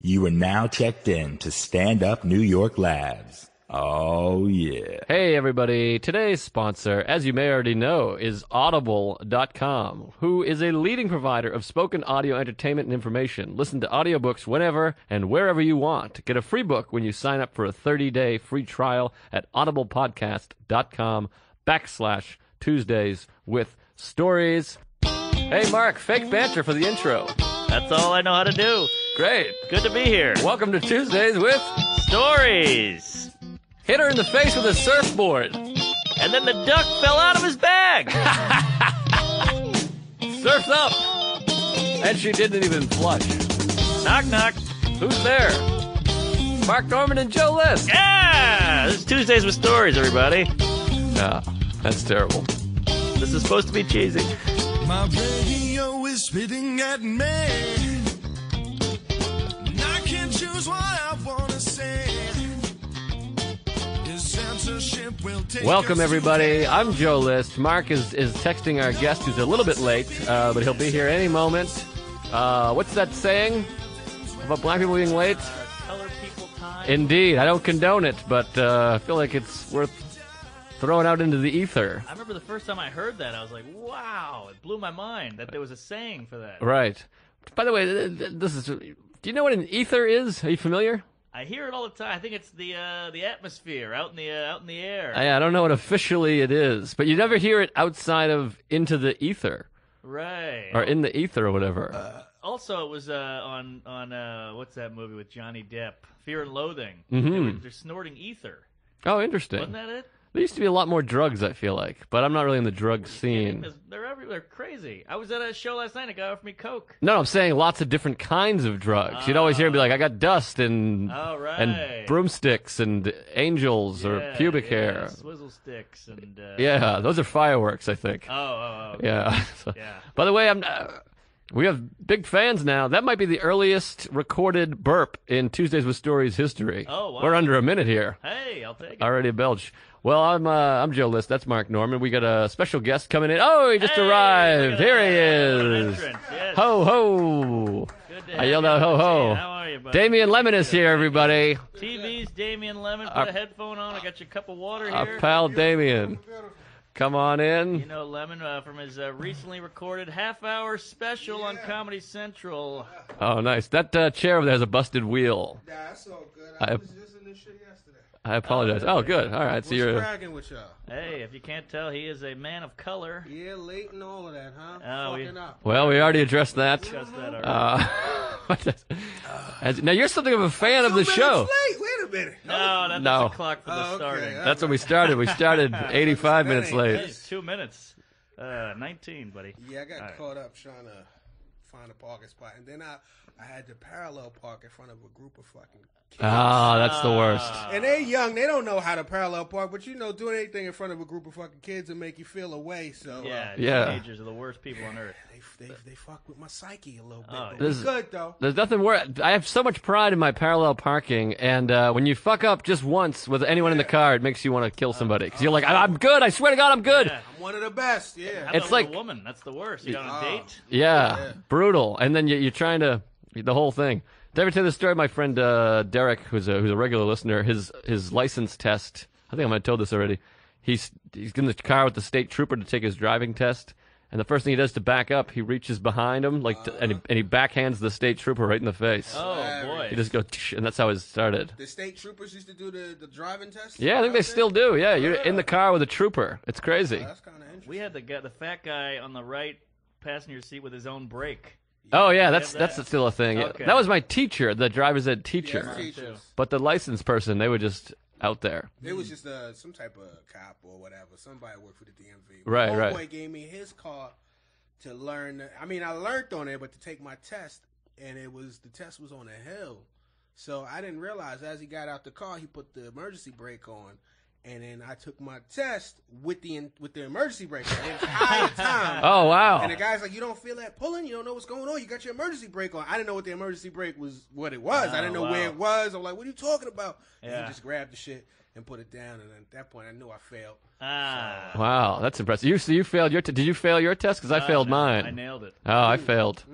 You are now checked in to Stand Up New York Labs. Oh, yeah. Hey, everybody. Today's sponsor, as you may already know, is Audible.com, who is a leading provider of spoken audio entertainment and information. Listen to audiobooks whenever and wherever you want. Get a free book when you sign up for a 30-day free trial at audiblepodcast.com/Tuesdays with stories. Hey, Mark, fake banter for the intro. That's all I know how to do. Great. Good to be here. Welcome to Tuesdays with Stories. Hit her in the face with a surfboard. And then the duck fell out of his bag. Surf's up. And she didn't even flush. Knock, knock. Who's there? Mark Norman and Joe List. Yeah! This is Tuesdays with Stories, everybody. No, that's terrible. This is supposed to be cheesy. My radio is spitting at me. And I can't choose what I want to say. His censorship will take Welcome, us everybody. to I'm Joe List. Mark is texting our guest, who's a little bit late, but he'll be here any moment. What's that saying about black people being late? Color people time. Indeed. I don't condone it, but I feel like it's worth throwing out into the ether. I remember the first time I heard that, I was like, wow, it blew my mind that there was a saying for that. Right. By the way, this is. Do you know what an ether is? Are you familiar? I hear it all the time. I think it's the atmosphere out in the air. I don't know what officially it is, but you never hear it outside of into the ether. Right. Or in the ether or whatever. Also, it was on what's that movie with Johnny Depp? Fear and Loathing. Mm-hmm. They're snorting ether. Oh, interesting. Wasn't that it? There used to be a lot more drugs, I feel like, but I'm not really in the drug scene. They're everywhere. They're crazy. I was at a show last night. A guy offered me coke. No, I'm saying lots of different kinds of drugs. You'd always hear him be like, I got dust and and broomsticks and angels or pubic hair. Swizzle sticks and Yeah, those are fireworks, I think. Oh. Yeah. Yeah. By the way, we have big fans now. That might be the earliest recorded burp in Tuesdays with Stories history. Oh, wow. We're under a minute here. Hey, I'll take it. Already a belch. Well, I'm Joe List. That's Mark Norman. We got a special guest coming in. Oh, he just arrived. Here he is. Yes. Ho, ho. Good to have I yelled you out ho, on. ho. How are you, buddy? Damian Lemon is here, everybody. TV's Damian Lemon. Put a headphone on. I got you a cup of water here. Our pal Damian. Come on in. You know Lemon from his recently recorded half-hour special on Comedy Central. Oh, nice. That chair over there has a busted wheel. Nah, that's all good. I was just in this shit yesterday. I apologize. Oh, good. All right. So What's you're. bragging with y'all? Hey, if you can't tell, he is a man of color. Yeah, late and all of that, huh? Oh, Fucking up. Well, we already addressed that. Discussed that already. Now you're something of a fan of the 2 show. minutes late. Wait a minute. No, that's No. the clock for the Oh, okay. starting. That's when we started. We started 85 minutes Hey, late. 2 minutes. 19, buddy. Yeah, I got All right. caught up trying to find a parking spot, and then I had to parallel park in front of a group of fucking kids. Ah, that's the worst. And they young, they don't know how to parallel park, but doing anything in front of a group of fucking kids will make you feel away. So Yeah, Yeah. teenagers are the worst people on earth. they fuck with my psyche a little bit. Oh, But This- we good though. There's nothing worse. I have so much pride in my parallel parking, and when you fuck up just once with anyone in the car, it makes you want to kill somebody. Because you're like, I'm good. I swear to God, I'm good. Yeah. I'm one of the best. Yeah. How It's about like- with a woman. That's the worst. You on a date? Yeah, brutal. And then you're trying to the whole thing. Did I ever tell the story? My friend Derek, who's a regular listener, his license test. I think I might have told this already. He's in the car with the state trooper to take his driving test, and the first thing he does to back up, he reaches behind him and he backhands the state trooper right in the face. Oh, boy. He just goes, and that's how it started. The state troopers used to do the driving test. Yeah, I think they still do. Yeah, you're in the car with a trooper. It's crazy. That's kind of interesting. We had the fat guy on the right passenger seat with his own brake. Oh yeah, have that's that? still a thing. Okay. That was my teacher, the driver's ed teacher. Yeah, teachers. But the licensed person, they were just out there. It was just some type of cop or whatever. Somebody worked for the DMV. Right, My right. homeboy gave me his car to learn. I mean, I learned on it, but to take my test, and the test was on a hill. So I didn't realize as he got out the car, he put the emergency brake on. And then I took my test with the emergency brake on the entire time. Oh wow! And the guy's like, "You don't feel that pulling? You don't know what's going on? You got your emergency brake on." I didn't know what the emergency brake was, what it was. I didn't know where it was. I'm like, "What are you talking about?" And he just grabbed the shit and put it down. And at that point, I knew I failed. Wow, that's impressive. You failed your. Did you fail your test? Because I failed mine. I nailed it. Oh, I failed.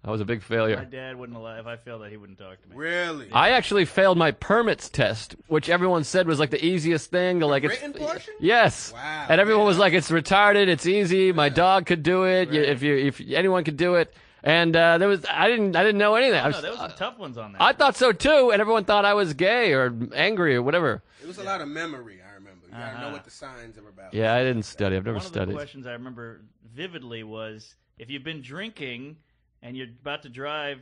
I was a big My failure. dad wouldn't allow. If I failed that, he wouldn't talk to me. Really? I actually failed my permits test, which everyone said was like the easiest thing. Like written portion? Yes. Wow, And everyone yeah. was like, "It's retarded. It's easy. My dog could do it. If anyone could do it." And I didn't know anything. I No, was- there was some tough ones on there. I thought so too, and everyone thought I was gay or angry or whatever. It was a lot of memory, I remember. You gotta know what the signs are about. Yeah, I didn't study. I've never One of the studied. questions I remember vividly was, if you've been drinking and you're about to drive,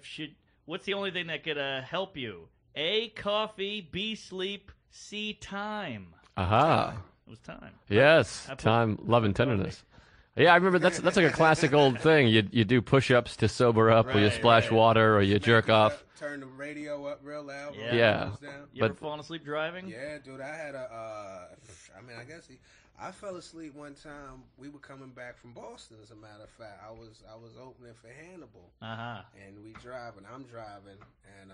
what's the only thing that could help you? A, coffee. B, sleep. C, time. Aha. It was time. Yes, I put- time, love, and tenderness. Yeah, I remember that's like a classic old thing. You do push-ups to sober up, or you Right, splash right. water, or you jerk off. Turn the radio up real loud. Yeah. Yeah. windows down. You ever But- fallen asleep driving? Yeah, dude, I had I guess I fell asleep one time. We were coming back from Boston, as a matter of fact. I was opening for Hannibal, Uh-huh. and I'm driving, and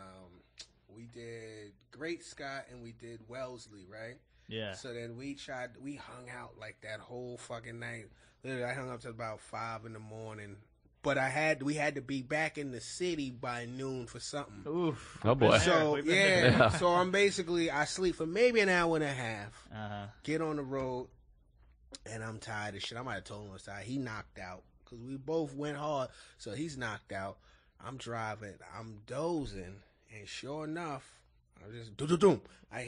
we did Great Scott and we did Wellesley, right? Yeah. So then we hung out like that whole fucking night. Literally, I hung up till about 5 in the morning. But we had to be back in the city by noon for something. Oof. Oh, boy. So We've been yeah, there. so I sleep for maybe an hour and a half. Uh-huh. Get on the road, and I'm tired of shit. I might have told him I was tired. He knocked out because we both went hard. So he's knocked out. I'm driving. I'm dozing, and sure enough, I just doom. I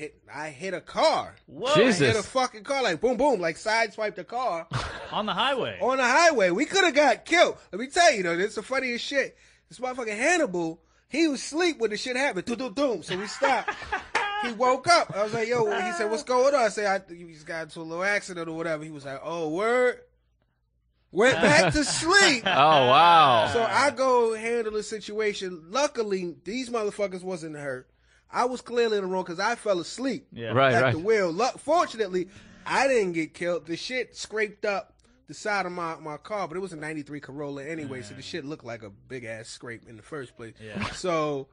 hit a car. Whoa. Jesus. I hit a fucking car, like boom boom, like sideswiped the car On the highway. on the highway. We could have got killed. Let me tell you, though, this is the funniest shit. This motherfucking Hannibal, he was asleep when the shit happened. Doom. So we stopped. He woke up. I was like, yo, he said, what's going on? I said, you just got into a little accident or whatever. He was like, oh, word. Went back to sleep. Oh, wow. So I go handle the situation. Luckily, these motherfuckers wasn't hurt. I was clearly in the wrong because I fell asleep Yeah. Right, at right. the wheel. Fortunately, I didn't get killed. The shit scraped up the side of my car, but it was a 93 Corolla anyway, so the shit looked like a big-ass scrape in the first place. Yeah. So,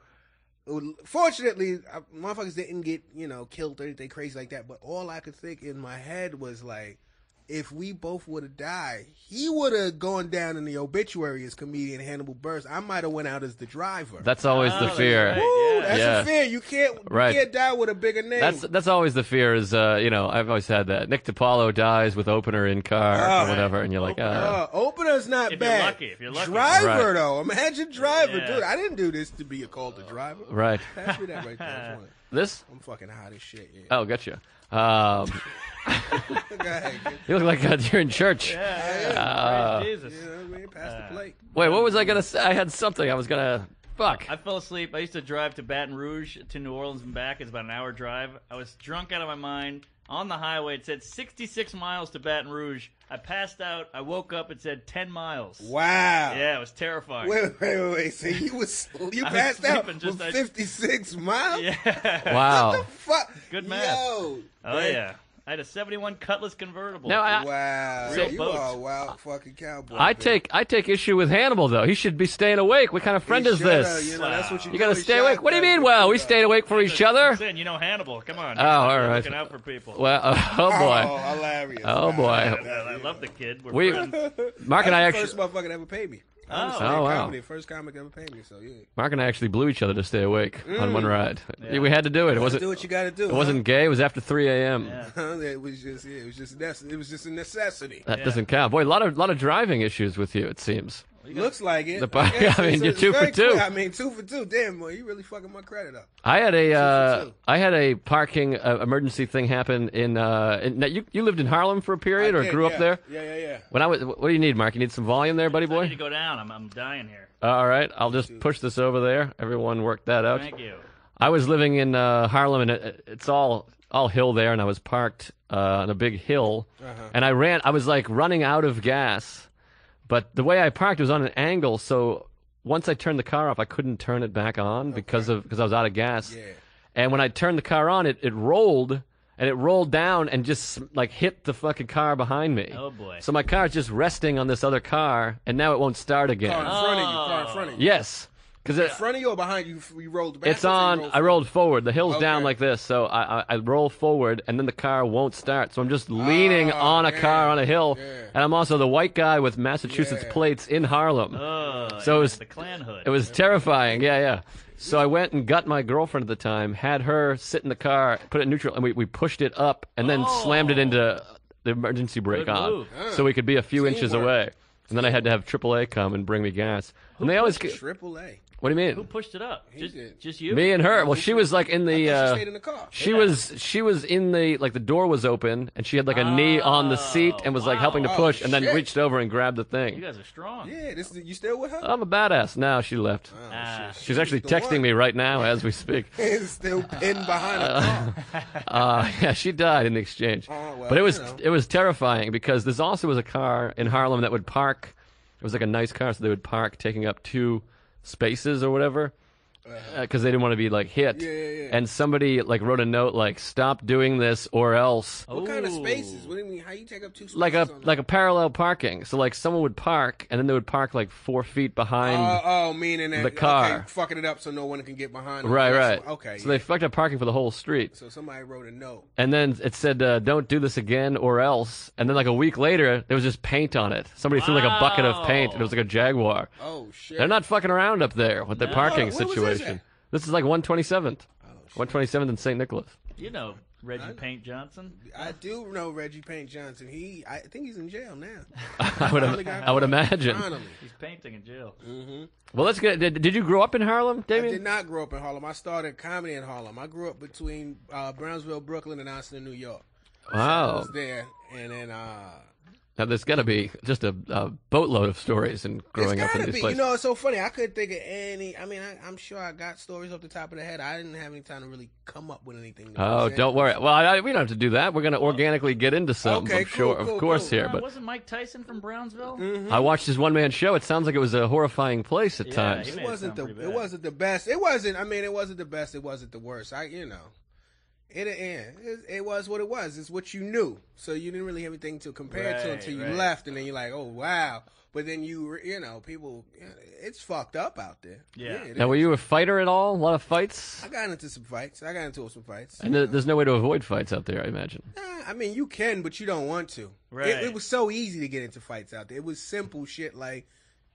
fortunately, motherfuckers didn't get, killed or anything crazy like that, but all I could think in my head was like, if we both would have died, he would have gone down in the obituary as comedian Hannibal Buress. I might have went out as the driver. That's always the Oh, fear. that's right. Woo, Yeah. that's Yeah. a fear. You can't die with a bigger name. That's always the fear. Is I've always had that. Nick DiPaolo dies with opener in car or whatever, and you're like, Opener's not If you're bad. lucky, if you're lucky. Driver Right. though, imagine driver, Yeah. dude. I didn't do this to be called the driver. right. Pass me that right there. I just want it. This? I'm fucking hot as shit. Yeah. Oh, gotcha. Go ahead, kid. You look like you're in church. Yeah. Praise Jesus. You know what I mean? Pass the plate. Wait, what was I gonna say? I had something. I was gonna. Fuck. I fell asleep. I used to drive to Baton Rouge to New Orleans and back. It's about an hour drive. I was drunk out of my mind. On the highway, it said 66 miles to Baton Rouge. I passed out. I woke up. It said 10 miles. Wow. Yeah, it was terrifying. Wait. So you I passed was out sleeping with just- I- 56 miles? Yeah. Wow. Fuck. Good math. Yo. Oh, yeah. I had a 71 Cutlass convertible. Now Wow. Real You boats. are a wild fucking cowboy. I man. take issue with Hannibal though. He should be staying awake. What kind of friend He is shoulda, this? That's what You gotta stay awake. What do you mean? Well, we stayed awake for each I'm other. saying, Hannibal. Come on. Oh, all You're right. Looking out for people. Well, oh Oh, boy. hilarious. Oh, boy. I love the kid. We're We- friends. Mark and I That's the actually, first motherfucker that ever paid me. Oh. Oh, wow. Comedy, first comic ever paid me. So yeah. Mark and I actually blew each other to stay awake on one ride. We had to do it. It wasn't. Do what you got to do. It wasn't gay. It was after 3 a.m. Yeah. It was just a necessity. That doesn't count. Boy, a lot of driving issues with you. It seems. Looks like it. I mean, you're 2 for 2. I mean, 2 for 2. Damn, boy, you really fucking my credit up. I had for two. a parking emergency thing happen in now you lived in Harlem for a period I or did, grew yeah. up there. Yeah. When I was, what do you need, Mark? You need some volume there, buddy I boy. need to go down. I'm dying here. All right, I'll just push this over there. Everyone work that out. Thank you. I was living in Harlem, and it's all hill there, and I was parked on a big hill, and I was like running out of gas, but the way I parked was on an angle, so once I turned the car off, I couldn't turn it back on because I was out of gas. Yeah. And when I turned the car on, it rolled, and it rolled down and just like hit the fucking car behind me. Oh, boy. So my car's just resting on this other car, and now it won't start again. Car in front of you. Yes. Because In front of you or behind you? You rolled back. it's on. I rolled forward. The hill's down Okay. like this, so I roll forward, and then the car won't start. So I'm just leaning on a car on a hill, and I'm also the white guy with Massachusetts Yeah. plates in Harlem. So it was the Klan hood. It was terrifying. Yeah. So I went and got my girlfriend at the time, had her sit in the car, put it in neutral, and we pushed it up, and then slammed it into the emergency brake Good on, move. so we could be a few inches Teamwork. away. And then I had to have AAA come and bring me gas. And they always. Triple A. What do you Who mean? pushed it up? did. Just you? Me and her. Well, she was like in the. I thought she stayed in the car. She was in the, like, the door was open, and she had like a knee on the seat and was like helping to wow. push, Oh, and then shit. reached over and grabbed the You thing. guys are strong. Yeah, you still with her? I'm a badass. Now she left. Shit. She's actually the texting one. me right now as we speak. It's still pinned behind the car. Yeah, she died in the exchange. well, But it was you know. it was terrifying because there also was a car in Harlem that would park. It was like a nice car, so they would park taking up 2 spaces or whatever. Because they didn't want to be like hit. Yeah. And somebody like wrote a note like, "Stop doing this or else." What kind of spaces? What do you mean? How you take up 2 spaces? Like on a parallel parking. So like someone would park and then they would park like 4 feet behind. meaning that the car. okay, fucking it up so no one can get behind. them. Right. Okay. So they fucked up parking for the whole street. So somebody wrote a note. And then it said, "Don't do this again or else." And then like a week later, there was just paint on it. Somebody threw like a bucket of paint, and it was like a Jaguar. Oh shit. They're not fucking around up there with the parking Where was this situation. at? This is like 127th. 127th in St. Nicholas. You know Reggie Paint Johnson. I do know Reggie Paint Johnson. I think he's in jail now. I would imagine. Finally. He's painting in jail. Well, let's get. Did you grow up in Harlem, I Damien? did not grow up in Harlem. I started comedy in Harlem. I grew up between Brownsville, Brooklyn, and Austin, New York. I Wow. was there, and then Now there's got to be just a boatload of stories in growing it's up in gotta these be. places. You know, it's so funny. I couldn't think of any. I mean, I'm sure I got stories off the top of the head. I didn't have any time to really come up with anything. to Oh, present. don't worry. Well, we don't have to do that. We're going to organically get into some, Okay, I'm sure, cool, of course, cool. here. But Wasn't Mike Tyson from Brownsville? I watched his one-man show. It sounds like it was a horrifying place at Yeah, times. he It made it wasn't sound pretty it bad. wasn't the best. It wasn't. I mean, it wasn't the best. It wasn't the worst. It was what it was. It's what you knew. So you didn't really have anything to compare it to Right, until you right. left, and then you're like, oh wow. But then people, it's fucked up out there. Yeah. it Now, is. were you a fighter at all? A lot of fights? I got into some fights. And there's no way to avoid fights out there, I imagine. I mean, you can, but you don't want to. Right. It was so easy to get into fights out there. It was simple shit like,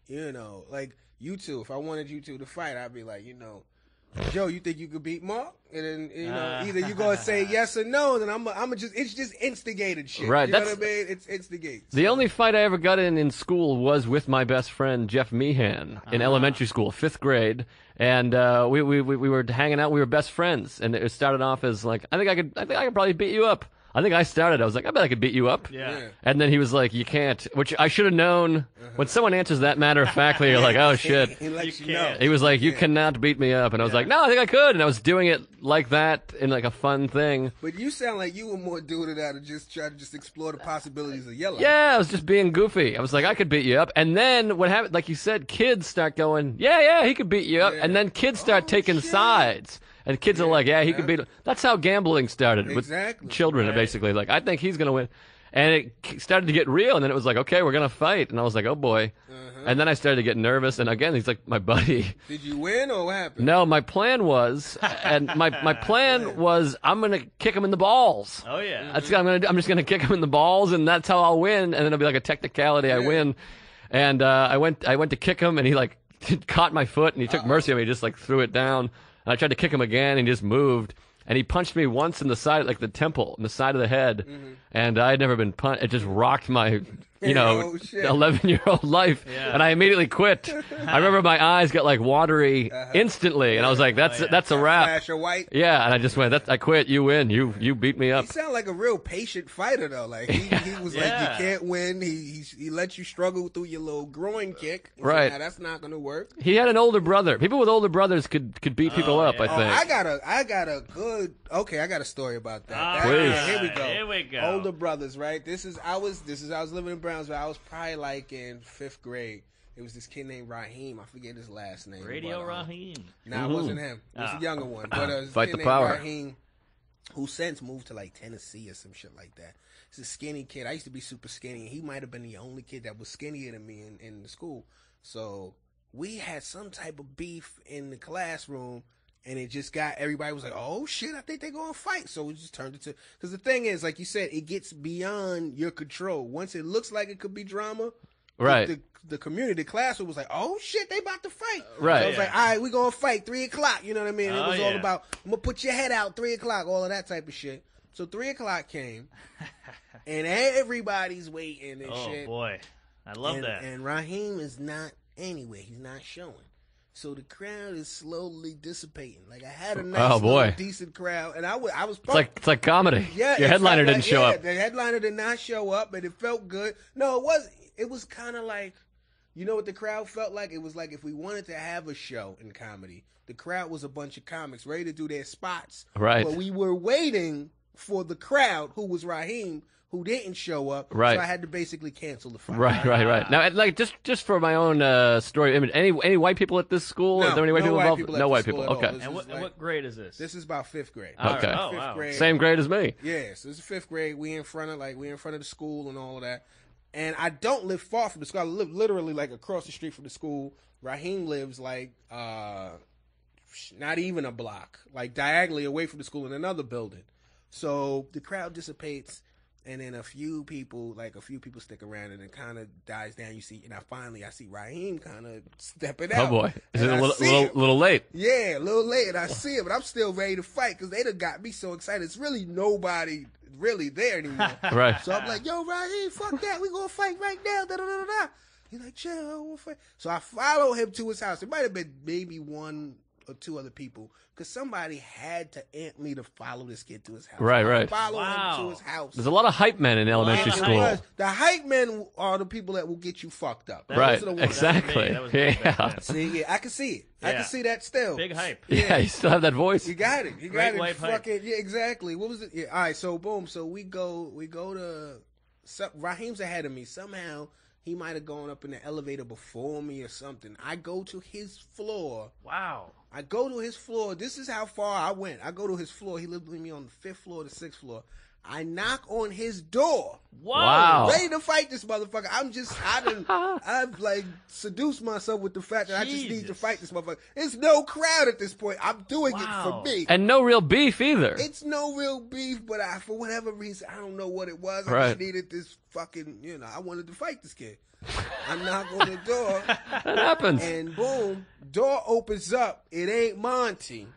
like you two. If I wanted you two to fight, I'd be like, Joe, you think you could beat Mark? And then either you gonna say yes or no, then I'm just it's just instigated shit. Right, You know that's- what I mean? It's instigates. The only fight I ever got in school was with my best friend Jeff Meehan in elementary school, 5th grade, and we were hanging out. We were best friends, and it started off as like, I think I could probably beat you up. I think I started. I was like, I bet I could beat you up. Yeah. And then he was like, you can't, which I should have known. When someone answers that matter of factly, you're like, oh shit. He lets You you know. can't. He was like, you cannot beat me up. And I was like, no, I think I could. And I was doing it like that in like a fun thing. But you sound like you were more doing it out of just try to just explore the possibilities of yellow. Yeah, I was just being goofy. I was like, I could beat you up. And then what happened, like you said, kids start going, yeah, he could beat you up. Yeah. And then kids start taking shit. sides. And kids are like, yeah, he could beat. That's how gambling started Exactly. with children. Right. Basically, like, I think he's gonna win. And it started to get real. And then it was like, okay, we're gonna fight. And I was like, oh boy. And then I started to get nervous. And again, he's like my buddy. Did you win or what happened? No, my plan was, and my plan was, I'm gonna kick him in the balls. Oh yeah. That's what I'm gonna do. I'm just gonna kick him in the balls, and that's how I'll win. And then it'll be like a technicality. I win. And I went to kick him, and he like caught my foot, and he took mercy on me. He just like threw it down. And I tried to kick him again, and he just moved. And he punched me once in the side, like the temple, in the side of the head. And I had never been punched. It just rocked my, Oh, shit. 11-year-old life. Yeah. And I immediately quit. I remember my eyes got like watery instantly, and I was like, "That's a wrap." Flash or white. Yeah, and I just went, I quit. You win. You beat me up. He sounded like a real patient fighter though. Like he was like, Yeah. you can't win. He let you struggle through your little groin kick. He said, Right. "Nah, that's not gonna work. He had an older brother. People with older brothers could beat people up. yeah. I think. I got a good. Okay, I got a story about that. All That- Please. Here we go. Here we go. Older brothers, right? I was living in Brownsville. I was probably like in 5th grade. It was this kid named Raheem. I forget his last name. Radio but, Raheem. Nah, it wasn't him. It was a younger one. But this Fight kid the named power. Raheem, who since moved to like Tennessee or some shit like that. He's a skinny kid. I used to be super skinny. He might have been the only kid that was skinnier than me in the school. So we had some type of beef in the classroom, and it just got, everybody was like, oh shit, I think they're going to fight. So we just turned it to, because the thing is, like you said, it gets beyond your control. Once it looks like it could be drama, Right. the community, the class was like, oh shit, they about to fight. Right. So it was like, all right, we going to fight 3 o'clock. You know what I mean? It was all yeah. about, I'm going to put your head out 3 o'clock, all of that type of shit. So 3 o'clock came, and everybody's waiting and shit. Oh, boy. I love that. And Raheem is not anywhere. He's not showing. So the crowd is slowly dissipating. Like, I had a nice, little decent crowd, and I was pumped. It's like comedy. Yeah, Your headliner didn't show up. The headliner did not show up, but it felt good. No, it wasn't. It was kind of like, you know what the crowd felt like? It was like if we wanted to have a show in comedy, the crowd was a bunch of comics ready to do their spots. Right. But we were waiting for the crowd, who was Raheem, who didn't show up. Right. So I had to basically cancel the fight. Right. Now, like, just for my own story, I mean, any white people at this school? No, Are there any white people involved? at No the white school people. at all. Okay. And what grade is this? This is about 5th grade. Okay. Oh, Fifth wow. grade. Same grade as me. Yeah, so this is 5th grade. We in front of the school and all of that. And I don't live far from the school. I live literally like across the street from the school. Raheem lives like not even a block, like diagonally away from the school in another building. So the crowd dissipates, and then a few people stick around, and it kind of dies down. You see, and I see Raheem kind of stepping out. Oh boy, is it And a I see him. little late? Yeah, a little late, and I see it, but I'm still ready to fight because they done got me so excited. It's really nobody really there anymore. Right. So I'm like, yo, Raheem, fuck that. We gonna fight right now. Da, da, da, da. He's like, chill, I won't fight. So I follow him to his house. It might have been maybe 1 or 2 other people, because somebody had to amp me to follow this kid to his house. Right. I follow Wow. him to his house. There's a lot of hype men in elementary of school. hype. The hype men are the people that will get you fucked up. Right. Those are the ones. Exactly. That was me back Yeah. then. See, yeah, I can see it. I Yeah. can see that still. Big hype. Yeah. You still have that voice. You got it. You got Great it. white hype. Fucking yeah, exactly. What was it? Yeah. All right. So boom. So we go to. Raheem's ahead of me. Somehow he might have gone up in the elevator before me or something. I go to his floor. Wow. I go to his floor. This is how far I went. I go to his floor. He lived with me on the 5th floor, the 6th floor. I knock on his door. Whoa. Wow. Ready to fight this motherfucker. I've like seduced myself with the fact that I just need to Jesus. fight this motherfucker. There's no crowd at this point. I'm doing it Wow. for me. And no real beef either. It's no real beef, but for whatever reason, I don't know what it was. I Right. just needed this fucking, I wanted to fight this kid. I knock on the door, That happens. and boom, door opens up. It ain't Monty.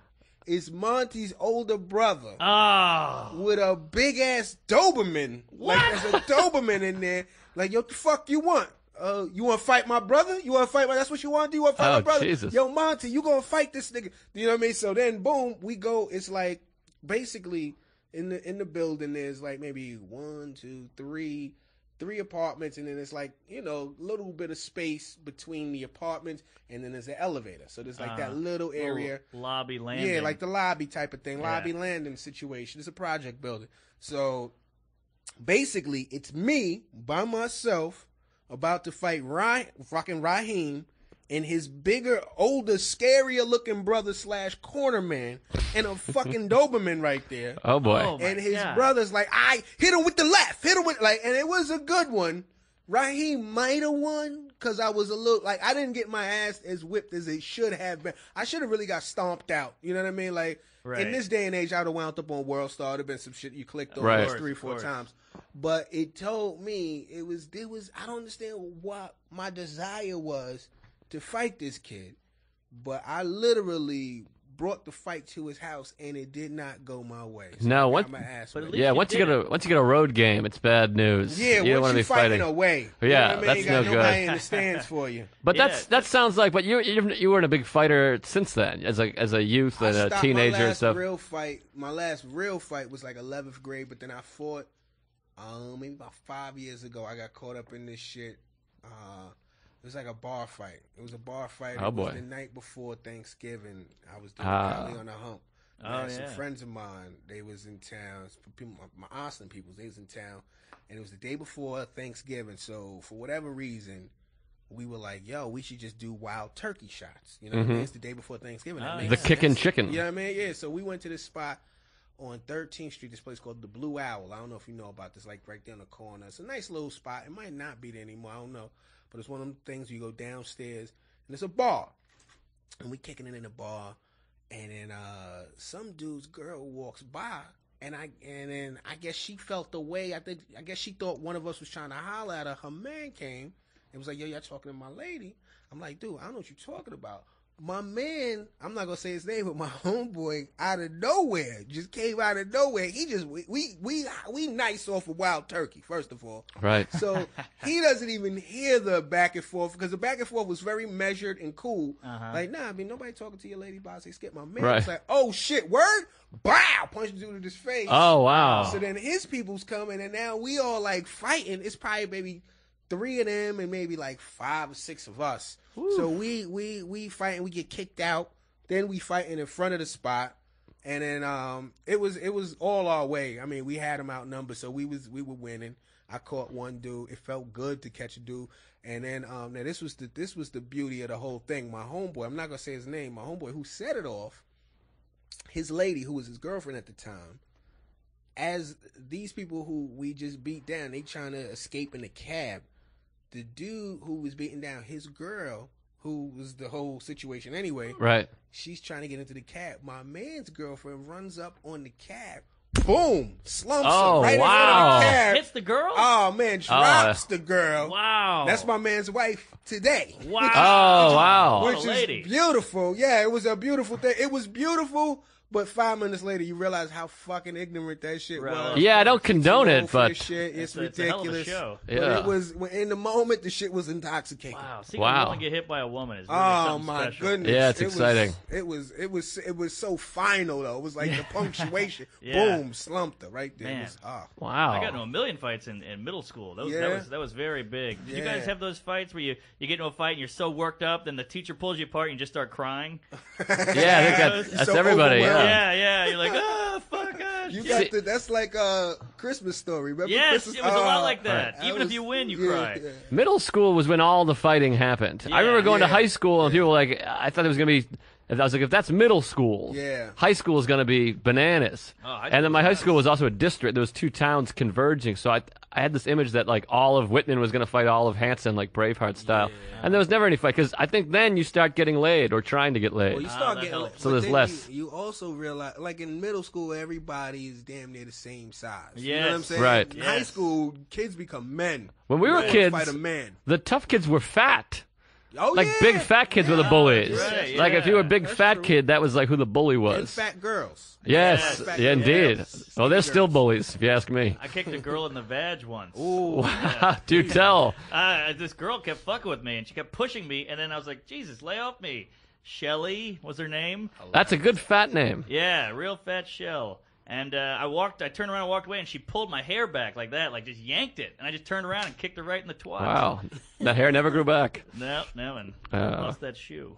It's Monty's older brother Oh. with a big ass Doberman. Like, there's a Doberman in there. Like, yo, what the fuck you want? You want to fight my brother? You want to fight that's what you want to do? You want to fight Oh, my brother? Jesus. Yo, Monty, you going to fight this nigga. You know what I mean? So then, boom, we go. It's like, basically, in the building, there's like maybe 1, 2, 3 apartments, and then it's like, little bit of space between the apartments, and then there's an elevator. So there's like that little area. Lobby landing. Yeah, like the lobby type of thing, Yeah. lobby landing situation. It's a project building. So basically, it's me by myself about to fight fucking Raheem and his bigger, older, scarier looking brother / corner man, and a fucking Doberman right there. Oh boy. Oh, my And his God. brother's like, I hit him with the left, and it was a good one. Raheem might have won because I was a little, like, I didn't get my ass as whipped as it should have been. I should have really got stomped out. You know what I mean? Like, Right. in this day and age, I would have wound up on World Star. There'd have been some shit you clicked on Right. 3 or 4 times. But it told me, it was, I don't understand what my desire was to fight this kid. But I literally brought the fight to his house, and it did not go my way. So No, I what- got my ass But at whipped. least Yeah, you once you did get a road game, it's bad news. Yeah, you don't once want to you be fighting fighting. away. Yeah, you know what I mean? that's You got no nobody good. in the stands for you. But Yeah. that sounds like. But you weren't a big fighter since then, as a youth and a teenager and stuff. My last real fight was like 11th grade, but then I fought maybe about 5 years ago. I got caught up in this shit. It was like a bar fight. It was a bar fight. Oh, It was boy. the night before Thanksgiving. I was doing Ah. Cali on the hump. Oh, I had some yeah. friends of mine. They was in town. People, my Austin people, they was in town, and it was the day before Thanksgiving. So for whatever reason, we were like, "Yo, we should just do wild turkey shots." You know, what I mean? It's the day before Thanksgiving. That Oh, makes The sense. kicking chicken. You know what I mean? Yeah. So we went to this spot on 13th Street. This place called the Blue Owl. I don't know if you know about this. Like right there on the corner. It's a nice little spot. It might not be there anymore. I don't know. But it's one of them things where you go downstairs. And and it's a bar, and we kicking it in the bar, and then some dude's girl walks by, and then I guess she felt the way. I guess she thought one of us was trying to holler at her. Her man came and was like, "Yo, y'all talking to my lady?" I'm like, "Dude, I don't know what you're talking about." My man, I'm not gonna say his name, but my homeboy out of nowhere just came out of nowhere. He just we nice off a wild turkey, first of all. Right. So he doesn't even hear the back and forth because the back and forth was very measured and cool. Like, nah, I mean nobody talking to your lady boss. They skip my man. Right. It's like, oh shit, word, bow, punched the dude in his face. Oh wow. So then his people's coming, and now we all like fighting. It's probably maybe 3 of them and maybe like 5 or 6 of us. Woo. So we fight and we get kicked out. Then we fighting in front of the spot, and then it was all our way. I mean, we had them outnumbered, so we were winning. I caught one dude. It felt good to catch a dude, and then now this was the beauty of the whole thing. My homeboy, I'm not gonna say his name. My homeboy who set it off, his lady who was his girlfriend at the time. As these people who we just beat down, they trying to escape in the cab. The dude who was beating down his girl, who was the whole situation anyway, right? She's trying to get into the cab. My man's girlfriend runs up on the cab, boom, slumps her right in front of the cab. Hits the girl? Oh man, drops the girl. Wow, that's my man's wife today. Wow. Oh wow, which is beautiful. Yeah, it was a beautiful thing. It was beautiful. But 5 minutes later, you realize how fucking ignorant that shit was. Yeah, I don't condone it, but it's ridiculous. It's a hell of a show. But yeah. it was in the moment. The shit was intoxicating. Wow, seeing a woman get hit by a woman is really something my special. goodness! Yeah, it's exciting. It was so final though. It was like the punctuation. Yeah. Boom, slumped her right there. Man. It was, wow. I got into a million fights in middle school. That was very big. Did you guys have those fights where you get into a fight and you're so worked up, then the teacher pulls you apart and you just start crying? Yeah, I think that's so everybody. Yeah. You're like, oh fuck, gosh. You got that's like a Christmas Story. Remember Yes, Christmas? it was a lot like that. Right. Even if you win, you cry. Yeah. Middle school was when all the fighting happened. I remember going to high school and people were like, I thought it was going to be, I was like, if that's middle school, high school is going to be bananas. And then my high school was also a district. There was 2 towns converging. So I had this image that like all of Whitman was going to fight all of Hanson, like Braveheart style. And there was never any fight because I think then you start getting laid or trying to get laid. Well, you start getting laid. So there's less. You also realize, like in middle school, everybody is damn near the same size. Yes. You know what I'm saying? Right. In high school, kids become men. When we were kids, fight a man. the tough kids were fat. Oh, like big fat kids were the bullies. Right, like if you were a big That's fat true. kid, that was like who the bully was. And fat girls. Yes, Fat yeah, girls. indeed. Yeah. Oh, they're still bullies, if you ask me. I kicked a girl in the vag once. Ooh. Do tell. This girl kept fucking with me, and she kept pushing me, and then I was like, Jesus, lay off me. Shelly was her name. That's a good fat name. Yeah, real fat shell. And I turned around and walked away, and she pulled my hair back like that, like just yanked it. And I just turned around and kicked her right in the twat. Wow. That hair never grew back. No, and lost that shoe.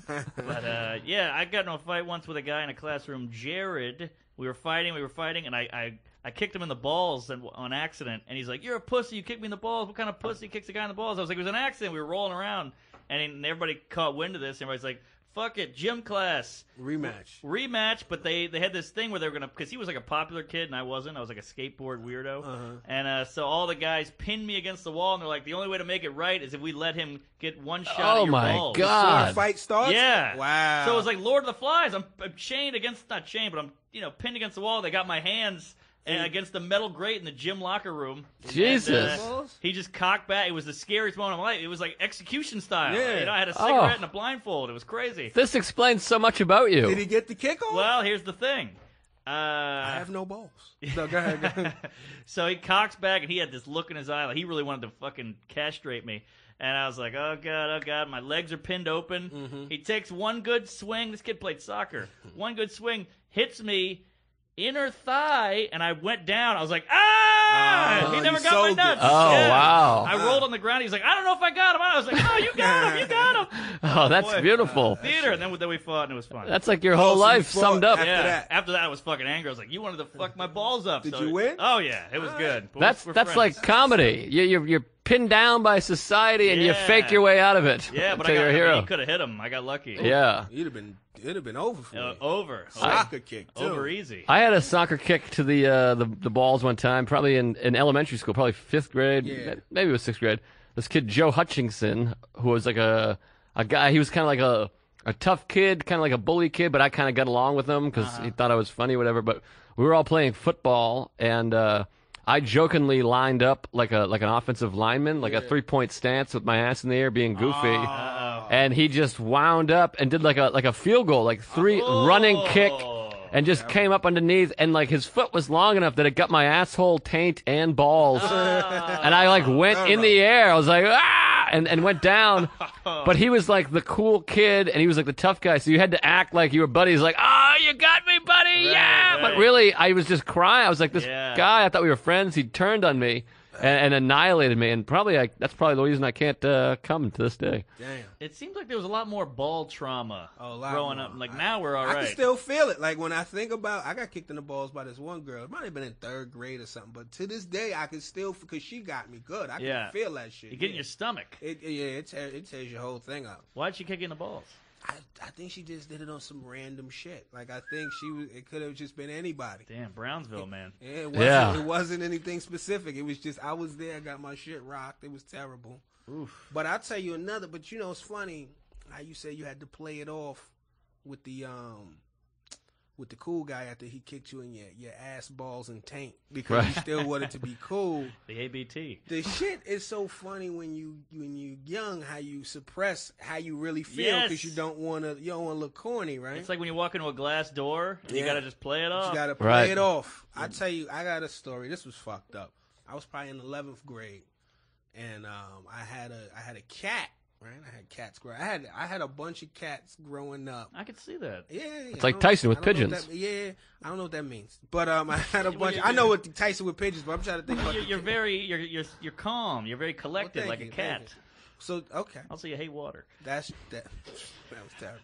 But, I got in a fight once with a guy in a classroom, Jared. We were fighting, and I kicked him in the balls on accident. And he's like, you're a pussy, you kicked me in the balls. What kind of pussy kicks a guy in the balls? I was like, it was an accident. We were rolling around. And everybody caught wind of this. Everybody's like, fuck it, gym class. Rematch, but they had this thing where they were going to, because he was like a popular kid and I wasn't. I was like a skateboard weirdo. And so all the guys pinned me against the wall and they're like, the only way to make it right is if we let him get one shot at your balls. Oh my God. Before the fight starts? Yeah. Wow. So it was like Lord of the Flies. I'm chained against, not chained, but I'm pinned against the wall. They got my hands against the metal grate in the gym locker room. Jesus. And, he just cocked back. It was the scariest moment of my life. It was like execution style. Yeah. I had a cigarette and a blindfold. It was crazy. This explains so much about you. Did he get the kick off? Well, here's the thing. I have no balls. No, go ahead. So he cocks back, and he had this look in his eye like he really wanted to fucking castrate me. And I was like, oh, God, my legs are pinned open. Mm-hmm. He takes one good swing. This kid played soccer. One good swing, hits me, inner thigh, and I went down. I was like, he never got my nuts. Oh, wow. I rolled on the ground. He's like, I don't know if I got him. I was like, oh, you got him. Oh, that's boy. beautiful. Theater. And then we fought, and it was fun. That's like your whole life summed up. After that, I was fucking angry. I was like, you wanted to fuck my balls up. Did you win? Oh, yeah. It was good. But That's we're that's friends. like comedy. You're pinned down by society and you fake your way out of it. Yeah, but until you're a hero. he could have hit him. I got lucky. Yeah. It'd have been over for me. Over. Soccer kick, too. Over easy. I had a soccer kick to the balls one time, probably in elementary school, probably 5th grade, maybe it was 6th grade. This kid, Joe Hutchinson, who was like a a guy. He was kind of like a tough kid, kind of like a bully kid, but I kind of got along with him because he thought I was funny, or whatever. But we were all playing football, and I jokingly lined up like an offensive lineman, like a 3-point stance with my ass in the air, being goofy. And he just wound up and did like a field goal, like running kick, and just came up underneath, and like his foot was long enough that it got my asshole, taint, and balls. And I like went in the air. I was like, ah, and went down. But he was like the cool kid, and he was like the tough guy. So you had to act like you were buddies. Like, oh, you got me, buddy, yeah. Right. But really, I was just crying. I was like, this guy. I thought we were friends. He turned on me. And annihilated me, and that's probably the reason I can't come to this day. Damn. It seems like there was a lot more ball trauma lot growing more. up. Like now we're all I right. can still feel it. Like when I think about, I got kicked in the balls by this one girl. It might have been in 3rd grade or something, but to this day, I can still, because she got me good. I can feel that shit. You get in your stomach. It tears your whole thing up. Why'd she kick you in the balls? I think she just did it on some random shit. Like I think it could have just been anybody. Damn, Brownsville, man. It wasn't anything specific. It was just I was there, got my shit rocked. It was terrible. Oof. But I'll tell you another. But you know, it's funny how you say you had to play it off with the cool guy after he kicked you in your ass, balls, and taint because you still wanted to be cool. The ABT. The shit is so funny when you young, how you suppress how you really feel because you don't want to look corny, right? It's like when you walk into a glass door, and you gotta just play it off. You gotta play it off. I tell you, I got a story. This was fucked up. I was probably in 11th grade, and I had a cat. Right, I had cats growing. I had a bunch of cats growing up. I could see that. Yeah, it's like Tyson with pigeons. I don't know what that means, but I had a bunch. I know what Tyson with pigeons, but I'm trying to think. About you're calm. You're very collected, like a cat. So okay. Also, you hate water. That was terrible.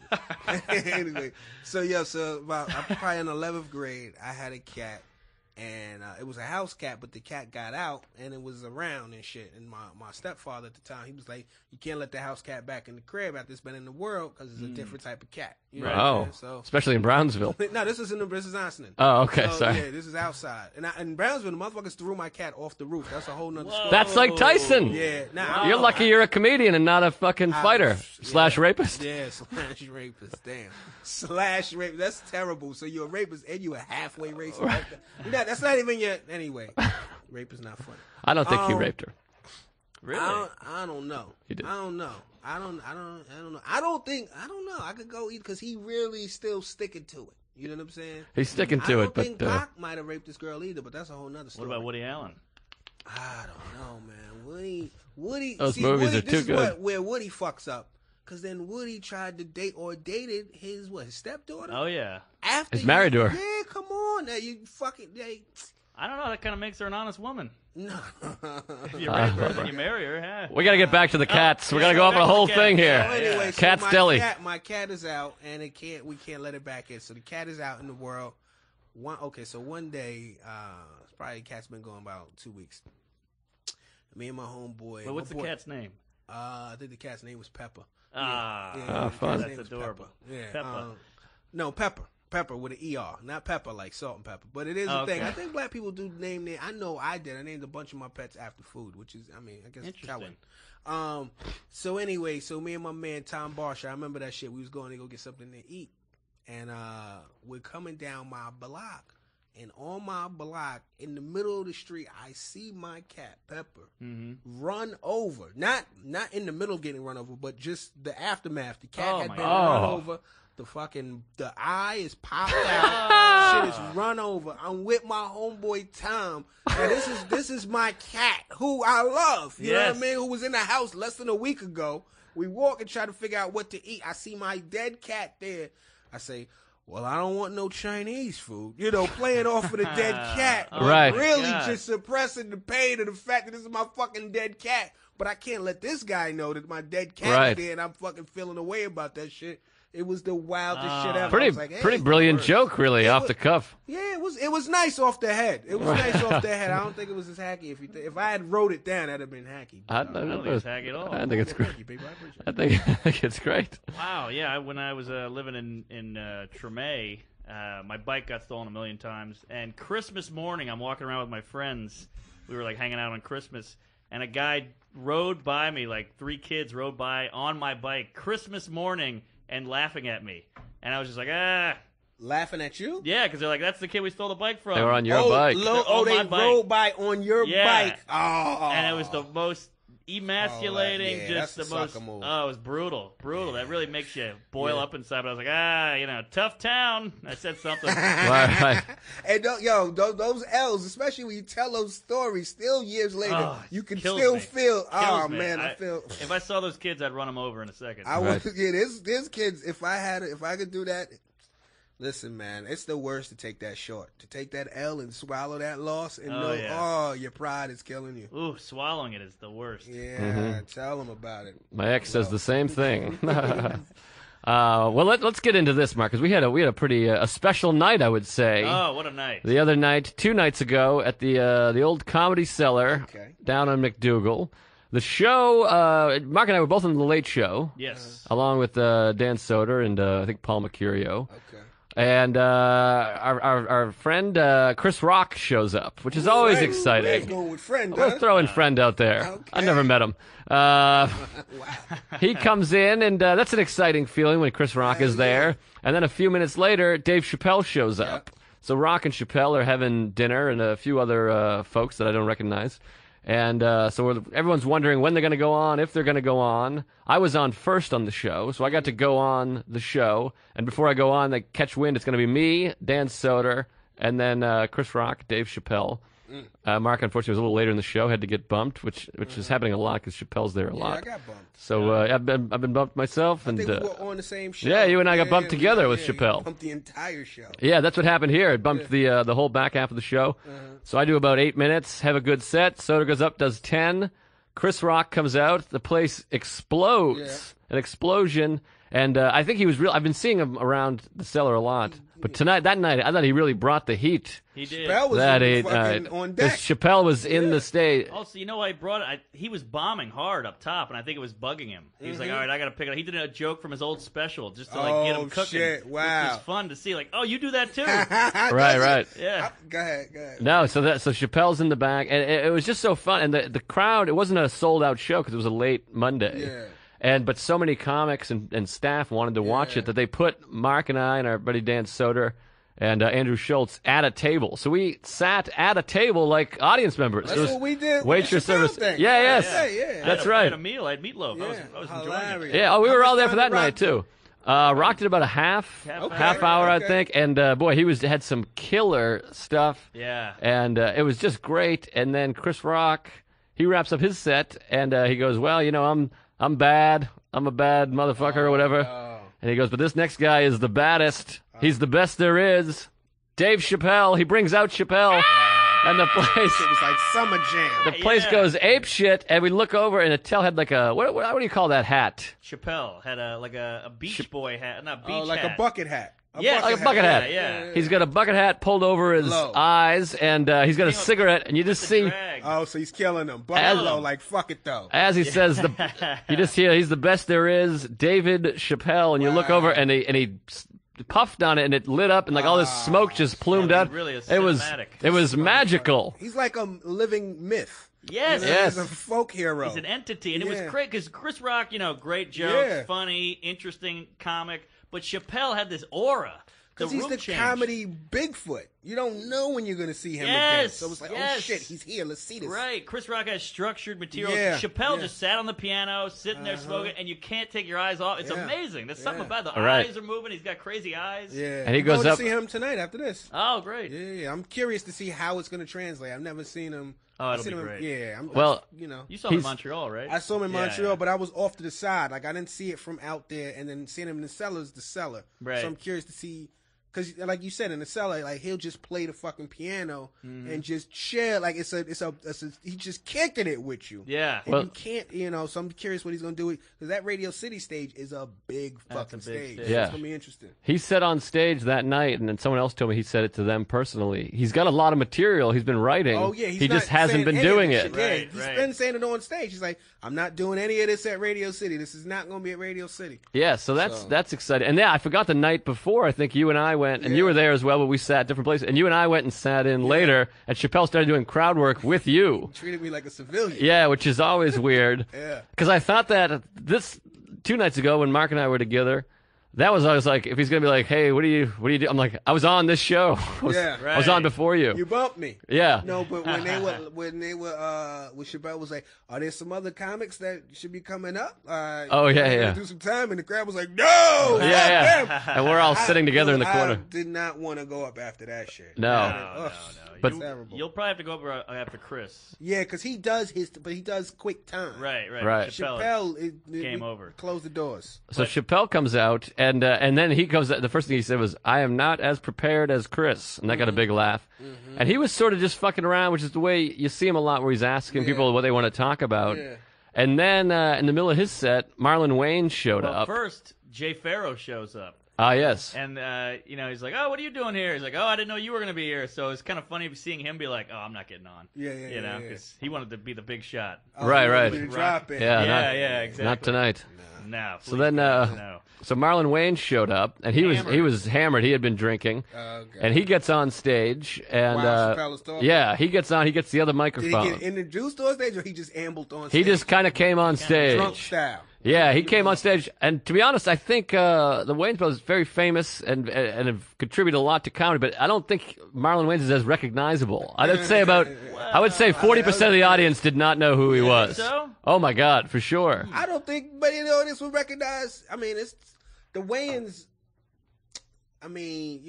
Anyway, so I'm probably in 11th grade. I had a cat. And it was a house cat, but the cat got out, and it was around and shit. And my stepfather at the time, he was like, you can't let the house cat back in the crib after it's been in the world because it's a different type of cat. You know what I mean? So, especially in Brownsville. No, this is Austin. Oh, okay, sorry. Yeah, this is outside. And in Brownsville, the motherfuckers threw my cat off the roof. That's a whole nother story. That's like Tyson. Yeah. You're lucky you're a comedian and not a fucking fighter / rapist. Yeah, / rapist. Damn. / rapist. That's terrible. So you're a rapist and you're a halfway racist. That's not even your... Anyway, rape is not funny. I don't think he raped her. Really? I don't know. He did. I don't know. I don't know. I don't know. I could go eat because he really still sticking to it. You know what I'm saying? He's sticking to it, I don't but think Pac might have raped this girl either, but that's a whole nother story. What about Woody Allen? I don't know, man. Woody. Those see, movies Woody, are too good. Where Woody fucks up. Because then Woody tried to dated his stepdaughter? Oh, yeah. After He's married to her. Yeah, come on. Now you fucking... I don't know. That kind of makes her an honest woman. No. If you rape her, then you marry her. Yeah. We got to get back to the cats. We got to go over the whole thing here. So anyway, Cat's Deli. My cat is out, and we can't let it back in. So the cat is out in the world. So one day, it's probably the cat's been going about 2 weeks. Me and my homeboy. Well, what's the cat's name? I think the cat's name was Peppa. Fun. That's adorable. Yeah. Peppa. No, Pepper. Pepper with an ER. Not Pepper like salt and pepper. But it is a thing. I think black people do name their... I know I did. I named a bunch of my pets after food, which is, I guess it's telling. So anyway, me and my man Tom Barsha, I remember that shit. We was going to go get something to eat. And we're coming down my block. And on my block, in the middle of the street, I see my cat, Pepper, run over. Not in the middle getting run over, but just the aftermath. The cat had been run over. The eye is popped out. Shit is run over. I'm with my homeboy Tom. And this is my cat, who I love. You know what I mean? Who was in the house less than a week ago. We walk and try to figure out what to eat. I see my dead cat there. I say, well, I don't want no Chinese food. Playing off of the dead cat. Right. Really just suppressing the pain of the fact that this is my fucking dead cat. But I can't let this guy know that my dead cat is there and I'm fucking feeling away about that shit. It was the wildest shit ever. Pretty brilliant joke, really, off the cuff. Yeah, it was nice off the head. It was nice off the head. I don't think it was as hacky. If I had wrote it down, that'd have been hacky. I don't think it's hacky at all. I think it's great. Thank you, baby. I appreciate I it. think it's great. Wow, yeah. When I was living in Tremay, my bike got stolen a million times. And Christmas morning, I'm walking around with my friends. We were like hanging out on Christmas. and a guy rode by me, like 3 kids rode by on my bike Christmas morning and laughing at me. And I was just like, Laughing at you? Yeah, because they're like, that's the kid we stole the bike from. They were on your bike. On they my bike. rode by on your bike. Oh. And it was the most emasculating, that's just the the most. sucker move. Oh, it was brutal. That really makes you boil up inside. But I was like, tough town. I said something. Right. And those L's, especially when you tell those stories, still years later, you can still feel. Kills me. I feel. If I saw those kids, I'd run them over in a second. I would. Yeah, there's kids. If I could do that. Listen, man, it's the worst to take that short. To take that L and swallow that loss and your pride is killing you. Ooh, swallowing it is the worst. Yeah, tell them about it. My ex says the same thing. Well, let's get into this, Mark, because we had a pretty a special night, I would say. Oh, what a night! The other night, 2 nights ago, at the old Comedy Cellar down on McDougal. The show, Mark and I were both on the Late Show. Yes. Along with Dan Soder and I think Paul Mercurio. Okay. And our friend Chris Rock shows up, which is always exciting. Let's go with friend. We're throwing friend out there. Okay. I never met him. He comes in, and that's an exciting feeling when Chris Rock is there. And then a few minutes later, Dave Chappelle shows up. So Rock and Chappelle are having dinner, and a few other folks that I don't recognize. And so everyone's wondering when they're going to go on, if they're going to go on. I was on first on the show, so I got to go on the show. And before I go on, they catch wind. It's going to be me, Dan Soder, and then Chris Rock, Dave Chappelle. Mark, unfortunately, was a little later in the show, had to get bumped, which is happening a lot because Chappelle's there a lot. I got bumped. So I've been bumped myself. I think and we were on the same show. Yeah, you and I got bumped together with Chappelle. You bumped the entire show. Yeah, that's what happened here. It bumped the whole back half of the show. So I do about 8 minutes, have a good set. Soder goes up, does 10. Chris Rock comes out. The place explodes. An explosion. And I think he was real. I've been seeing him around the cellar a lot. But that night, I thought he really brought the heat. He did. Chappelle was on deck. Chappelle was in the stage. Also, you know why he brought it? He was bombing hard up top, and I think it was bugging him. He was like, all right, I got to pick it up. He did a joke from his old special just to get him cooking. Shit. Wow. Which was fun to see. Like, oh, you do that too. Right. Yeah. Go ahead. No, so Chappelle's in the back, and it was just so fun. And the crowd, it wasn't a sold-out show because it was a late Monday. Yeah. But so many comics and staff wanted to watch it that they put Mark and I and our buddy Dan Soder and Andrew Schultz at a table. So we sat at a table like audience members. That's what we did. Waitress service. Thing. Yes. Yeah. That's I right. had a meal. I had meatloaf. Yeah. I was enjoying Hilarious. it. Yeah, we were all there for that Rock night too. Rock did about a half hour, I think, and boy, he had some killer stuff. Yeah. And it was just great. And then Chris Rock, he wraps up his set, and he goes, "Well, I'm bad. I'm a bad motherfucker or whatever." And he goes, "But this next guy is the baddest. He's the best there is. Dave Chappelle." He brings out Chappelle, and the place. It was like summer jam. The place goes ape shit, and we look over, and Attell had like a what do you call that hat? Chappelle had a Beach Boy hat, not beach like hat. a bucket hat. Like a bucket hat. Yeah. He's got a bucket hat pulled over his eyes, and he's got a cigarette, and you just see. Drag. Oh, so he's killing them. Bucket low, like fuck it though. As he says, you just hear he's the best there is, David Chappelle, and you look over, and he puffed on it, and it lit up, and like all this smoke just plumed Yeah, out. really a It was cinematic. magical. He's like a living myth. Yes. Yes. He's a folk hero. He's an entity, and it was Yeah. great because Chris Rock, great jokes, Yeah. funny, interesting comic, but Chappelle had this aura. Because he's room the changed. comedy Bigfoot. You don't know when you're going to see him again. Yes, So it's like, oh yes. shit, he's here. Let's see this. Right. Chris Rock has structured material. Yeah, Chappelle yeah. just sat on the piano, sitting there smoking, and you can't take your eyes off. It's Yeah. amazing. There's something about the Right. eyes are moving. He's got crazy eyes. Yeah. And he I'm goes going up- to see him tonight after this. Oh, great. Yeah. I'm curious to see how it's going to translate. I've never seen him. Oh, I've it'll seen be him, great. Yeah. Well, You saw him in He's- Montreal, right? I saw him in Yeah, Montreal, yeah. but I was off to the side. Like, I didn't see it from out there, and then seeing him in the cellar's the cellar. Right. So I'm curious to see, because like you said, in the cellar, like, he'll just play the fucking piano Mm-hmm. and just chill. Like, it's a he's just kicking it with you. Yeah. And Well- you can't, so I'm curious what he's going to do. Because that Radio City stage is a big fucking a big stage. stage. So Yeah. It's going to be interesting. He said on stage that night, and then someone else told me he said it to them personally. He's got a lot of material he's been writing. Oh, yeah. he not just hasn't saying been any of doing this it. shit. Yeah, Right, he's right. been saying it on stage. He's like, I'm not doing any of this at Radio City. This is not going to be at Radio City. Yeah, so that's exciting. And yeah, I forgot the night before. I think you and I went, and you were there as well, but we sat different places. And you and I went and sat in later, and Chappelle started doing crowd work with you. He treated me like a civilian. Yeah, which is always weird. Yeah. Because I thought that 2 nights ago when Mark and I were together, that was always like, if he's going to be like, hey, what do you do? I'm like, I was on this show. I was on before you. You bumped me. Yeah. No, but when Chappelle was like, are there some other comics that should be coming up? Do some time, and the crowd was like, no. Yeah. And we're all sitting together in the corner. I did not want to go up after that shit. No. But terrible. You'll probably have to go up after Chris. Yeah, because he does quick time. Right. Chappelle came over. Closed the doors. So Chappelle comes out, and then he goes. The first thing he said was, "I am not as prepared as Chris," and that got a big laugh. Mm-hmm. And he was sort of just fucking around, which is the way you see him a lot, where he's asking people what they want to talk about. Yeah. And then in the middle of his set, Marlon Wayans showed up. First, Jay Farrow shows up. Ah, yes. And, he's like, oh, what are you doing here? He's like, oh, I didn't know you were going to be here. So it's kind of funny seeing him be like, oh, I'm not getting on. Yeah. Because he wanted to be the big shot. Right. Drop it. Yeah, exactly. Not tonight. No. So then, so Marlon Wayans showed up, and he was hammered. He had been drinking, and he gets on stage, and Chappelle was talking. he gets on. He gets the other microphone. Did he get introduced on stage, or he just ambled on stage? He just kind of came on stage, drunk style. Yeah, he came on stage, and to be honest, I think the Wayans brothers are very famous and have contributed a lot to comedy, but I don't think Marlon Wayans is as recognizable. I would say 40% of the audience did not know who he was. So? Oh my God, for sure. I don't think anybody in the audience would recognize. I mean, it's the Wayans. I mean,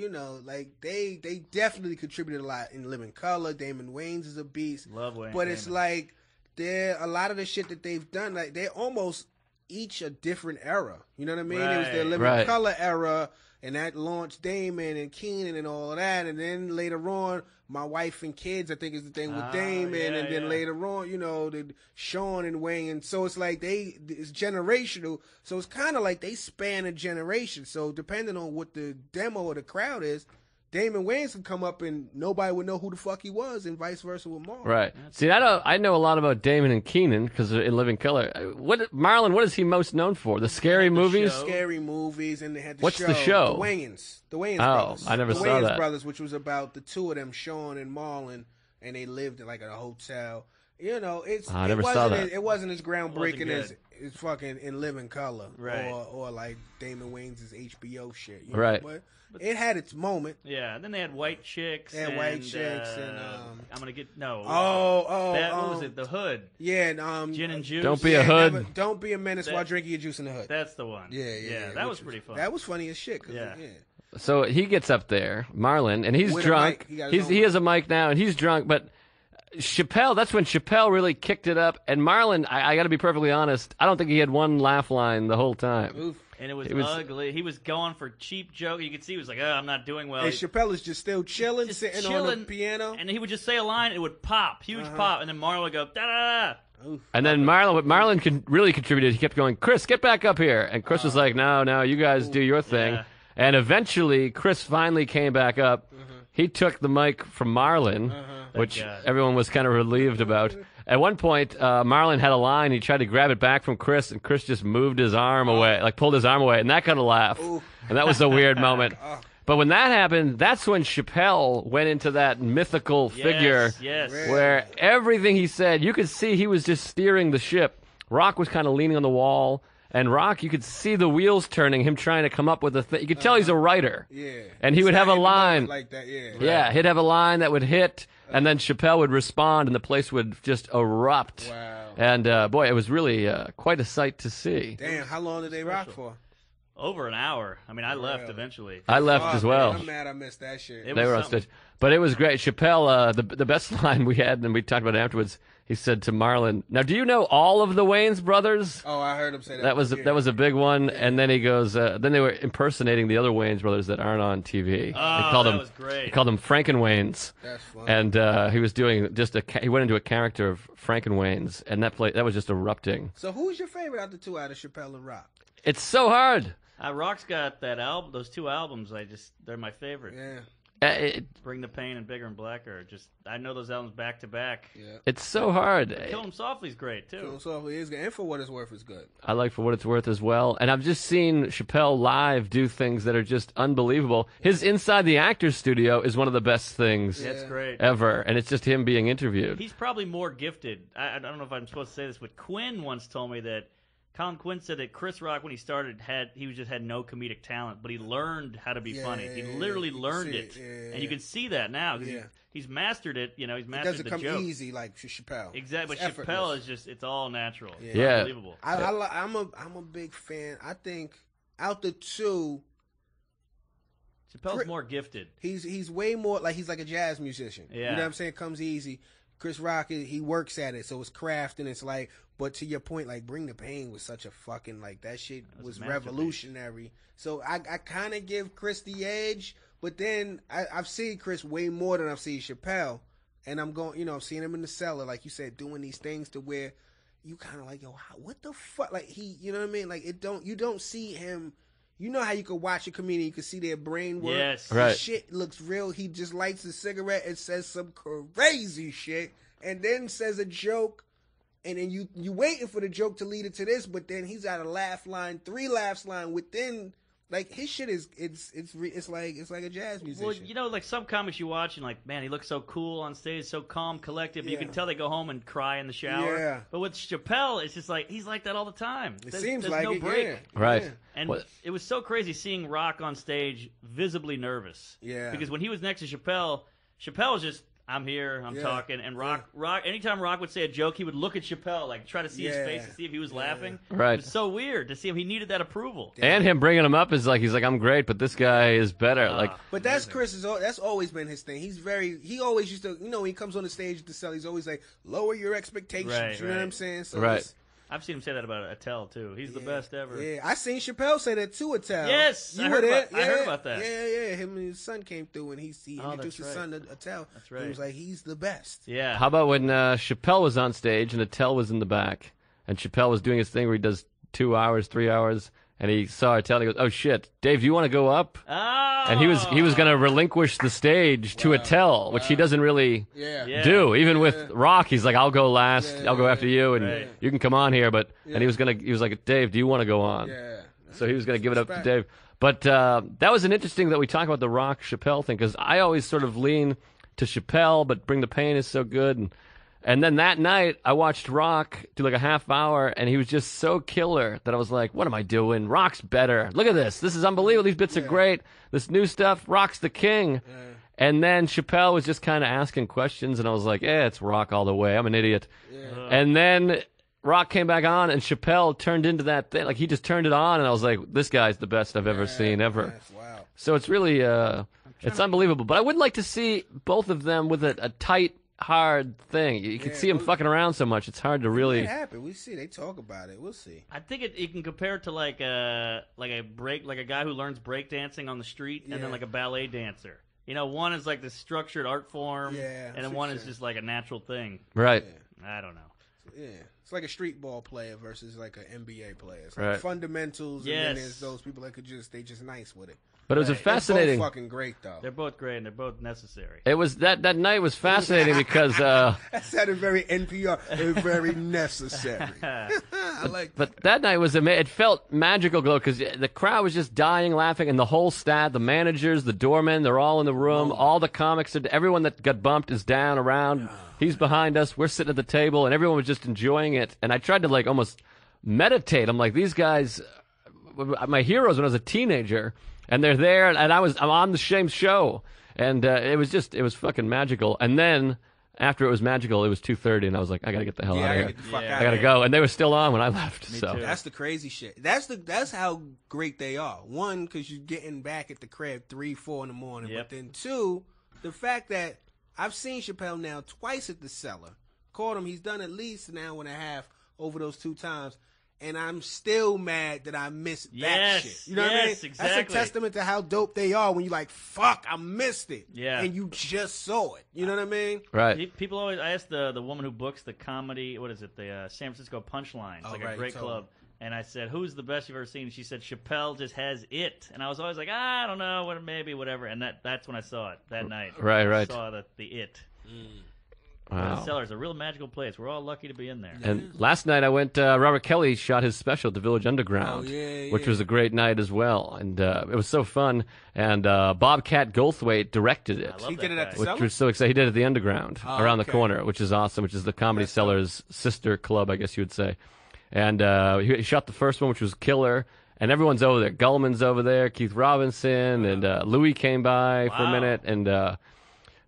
they definitely contributed a lot in Living Color. Damon Wayans is a beast. Love Wayans. But it's like a lot of the shit that they've done, like they're almost each a different era. You know what I mean? It was their Living Color era, and that launched Damon and Keenan and all of that. And then later on, My Wife and Kids, I think is the thing with Damon. And then later on, the Sean and Wayne. So it's like it's generational. So it's kind of like they span a generation. So depending on what the demo or the crowd is, Damon Wayans can come up and nobody would know who the fuck he was, and vice versa with Marlon. Right. See, I know a lot about Damon and Keenan because in Living Color. Marlon, what is he most known for? The scary movies? Scary movies, and they had the What's show. the show? The Wayans Brothers. I never the saw Wayans that. Brothers, which was about the two of them, Sean and Marlon, and they lived in like a hotel. I never saw that. It wasn't as groundbreaking as fucking in Living Color, or like Damon Wayans' HBO shit. Right. But it had its moment. Yeah, and then they had White Chicks. They had White Chicks and I'm gonna get what was it? The Hood. Yeah, and Gin and Juice. Don't be a hood. Don't be a menace while drinking your juice in the hood. That's the one. Yeah. That was pretty fun. That was funny as shit. Yeah. So he gets up there, Marlon, and he's With drunk. a mic. He has a mic now, and he's drunk. But Chappelle, that's when Chappelle really kicked it up. And Marlon, I got to be perfectly honest, I don't think he had one laugh line the whole time. Oof. And it was ugly. He was going for cheap jokes. You could see he was like, I'm not doing well. And Chappelle is just still chilling, sitting on the piano. And he would just say a line, it would pop, huge pop, and then Marlon would go, da-da-da. Oof. And then Marlon really contributed. He kept going, Chris, get back up here. And Chris was like, no, you guys do your thing. Yeah. And eventually, Chris finally came back up. He took the mic from Marlon, which everyone was kind of relieved about. At one point, Marlon had a line. He tried to grab it back from Chris, and Chris just moved his arm away, pulled his arm away, and that got a laugh. And that was a weird moment. But when that happened, that's when Chappelle went into that mythical figure where everything he said, you could see he was just steering the ship. Rock was kind of leaning on the wall. And Rock, you could see the wheels turning, him trying to come up with a thing. You could tell he's a writer. Yeah. And he would have a line. Like that, yeah. Yeah, he'd have a line that would hit, and then Chappelle would respond, and the place would just erupt. Wow. And, boy, it was really quite a sight to see. Damn, how long did they rock for? Over an hour. I mean, I left eventually. I left as well. Man, I'm mad I missed that shit. They were on stage. But it was great. Chappelle, the best line we had, and we talked about it afterwards, he said to Marlon, now, do you know all of the Wayans brothers? Oh, I heard him say that. That was a big one. Yeah. And then he goes, then they were impersonating the other Wayans brothers that aren't on TV. Oh, that was great. He called them Frankenwayans. That's funny. And he was doing he went into a character of Frankenwayans, and that was just erupting. So who's your favorite out of the two, out of Chappelle and Rock? It's so hard. Rock's got that album, those two albums. They're my favorite. Yeah. Bring the Pain and Bigger and Blacker. I know those albums back to back. Yeah. It's so hard. Kill 'Em Softly's great too. Kill 'Em Softly is good, and For What It's Worth is good. I like For What It's Worth as well. And I've just seen Chappelle live do things that are just unbelievable. His Inside the Actors Studio is one of the best things That's great. ever. And it's just him being interviewed. He's probably more gifted. I don't know if I'm supposed to say this, but Quinn once told me that Colin Quinn said that Chris Rock, when he started, had no comedic talent, but he learned how to be funny. He literally learned it, and you can see that now because he's mastered it. You know, he's mastered the joke. It doesn't come easy like Chappelle. Exactly, but It's Chappelle is just—it's all natural. Yeah. Unbelievable. I'm a big fan. I think out the two, Chappelle's more gifted. He's way more he's like a jazz musician. Yeah. You know what I'm saying? It comes easy. Chris Rock, he works at it, so it's craft, and it's like, but to your point, like, Bring the Pain was such a fucking, like, that shit was revolutionary. So I kind of give Chris the edge, but then I've seen Chris way more than I've seen Chappelle, and I'm going, you know, I've seen him in the cellar, like you said, doing these things to where you kind of like, yo, what the fuck? Like, you know what I mean? Like, you don't see him. You know how you could watch a comedian, you could see their brain work. Yes. Right. The shit looks real. He just lights a cigarette and says some crazy shit, and then says a joke, and then you waiting for the joke to lead it to this, but then he's got a laugh line, 3 laughs line within. Like, his shit is it's like a jazz musician. Well, you know, like some comics you watch and like, man, he looks so cool on stage, so calm, collective. You can tell they go home and cry in the shower. Yeah. But with Chappelle, it's just like he's like that all the time. Seems there's like no it, break. yeah. Right. Yeah. And it was so crazy seeing Rock on stage visibly nervous. Yeah. Because when he was next to Chappelle was just, I'm here, I'm talking, and Rock, anytime Rock would say a joke, he would look at Chappelle, like try to see his face to see if he was laughing. Right. It was so weird to see him. He needed that approval. And him bringing him up is like, he's like, I'm great, but this guy is better. But that's Chris's. That's always been his thing. He always used to, you know, when he comes on the stage to sell, he's always like, lower your expectations. Right, you know what I'm saying? So Right. I've seen him say that about Attell too. He's the best ever. Yeah, I seen Chappelle say that too, Attell. Yes, you I were heard there. about- I heard about that. Yeah. Him and his son came through, and he Oh, introduced his that's son right. to Attell. That's right. He was like, he's the best. Yeah. How about when Chappelle was on stage and Attell was in the back, and Chappelle was doing his thing where he does 2 hours, 3 hours, and he saw Attell and he goes, "Oh shit, Dave, do you want to go up?" Oh! And he was going to relinquish the stage to Attell, which he doesn't really do. Even with Rock, he's like, "I'll go last. I'll go after you, and you can come on here." But and he was like, "Dave, do you want to go on?" Yeah. So he was going to give it up to Respect. Dave. But that was an interesting that we talk about the Rock Chappelle thing, because I always sort of lean to Chappelle, but Bring the Pain is so good. And then that night, I watched Rock do like a half hour, and he was just so killer that I was like, what am I doing? Rock's better. Look at this. This is unbelievable. These bits are great. This new stuff, Rock's the king. And then Chappelle was just kind of asking questions, and I was like, it's Rock all the way. I'm an idiot. And then Rock came back on, and Chappelle turned into that thing. Like, he just turned it on, and I was like, this guy's the best I've ever seen, ever. That's wow. So it's really, it's unbelievable. But I would like to see both of them with a tight, hard thing. You can see them fucking around so much. It's hard to really. It happened. We see. They talk about it. We'll see. I think you can compare it to like a guy who learns breakdancing on the street, and then like a ballet dancer. You know, one is like the structured art form, and then one is just like a natural thing. Right. I don't know. Yeah. It's like a street ball player versus like an NBA player. It's Right. like fundamentals, and Yes. then there's those people that they just nice with it. But it was a They're fascinating. both fucking great though. They're both great, and they're both necessary. It was that night was fascinating because. That sounded very NPR. Very necessary. I like that. But that night was it felt magical, because the crowd was just dying laughing, and the whole staff, the managers, the doormen, they're all in the room. All the comics, everyone that got bumped is down around. He's behind us. We're sitting at the table, and everyone was just enjoying it. And I tried to like almost meditate. I'm like, these guys, my heroes when I was a teenager, and they're there, and I'm on the same show, and it was fucking magical. And then after it was magical, it was 2:30, and I was like, I gotta get the hell out I of gotta here. get the fuck Yeah. out I of gotta here. go, and they were still on when I left. So too. That's the crazy shit. That's how great they are. One, because you're getting back at the crib 3, 4 in the morning. Yep. But then two, the fact that I've seen Chappelle now twice at the Cellar. Caught him. He's done at least an hour and a half over those 2 times. And I'm still mad that I missed that Yes, shit. You know what I mean? yes, That's a exactly. testament to how dope they are when you're like, fuck, I missed it. Yeah. And you just saw it. You know what I mean? right. People always. I asked the woman who books the comedy. What is it? The San Francisco Punchline. It's Oh, like right, a great you told club. me. And I said, "Who's the best you've ever seen?" She said, "Chappelle just has it." And I was always like, "I don't know, maybe whatever." And that's when I saw it that night. Right. I saw the it. Wow. The Cellar's a real magical place. We're all lucky to be in there. And last night I went. Robert Kelly shot his special at the Village Underground, which was a great night as well, and it was so fun. And Bobcat Goldthwait directed it, I love He did it at the which Cellar? was so exciting. He did it at the Underground around the okay. corner, which is awesome. Which is the Comedy Cellar's sister club, I guess you would say. And he shot the first one, which was killer. And everyone's over there. Gullman's over there, Keith Robinson, and Louis came by for a minute, and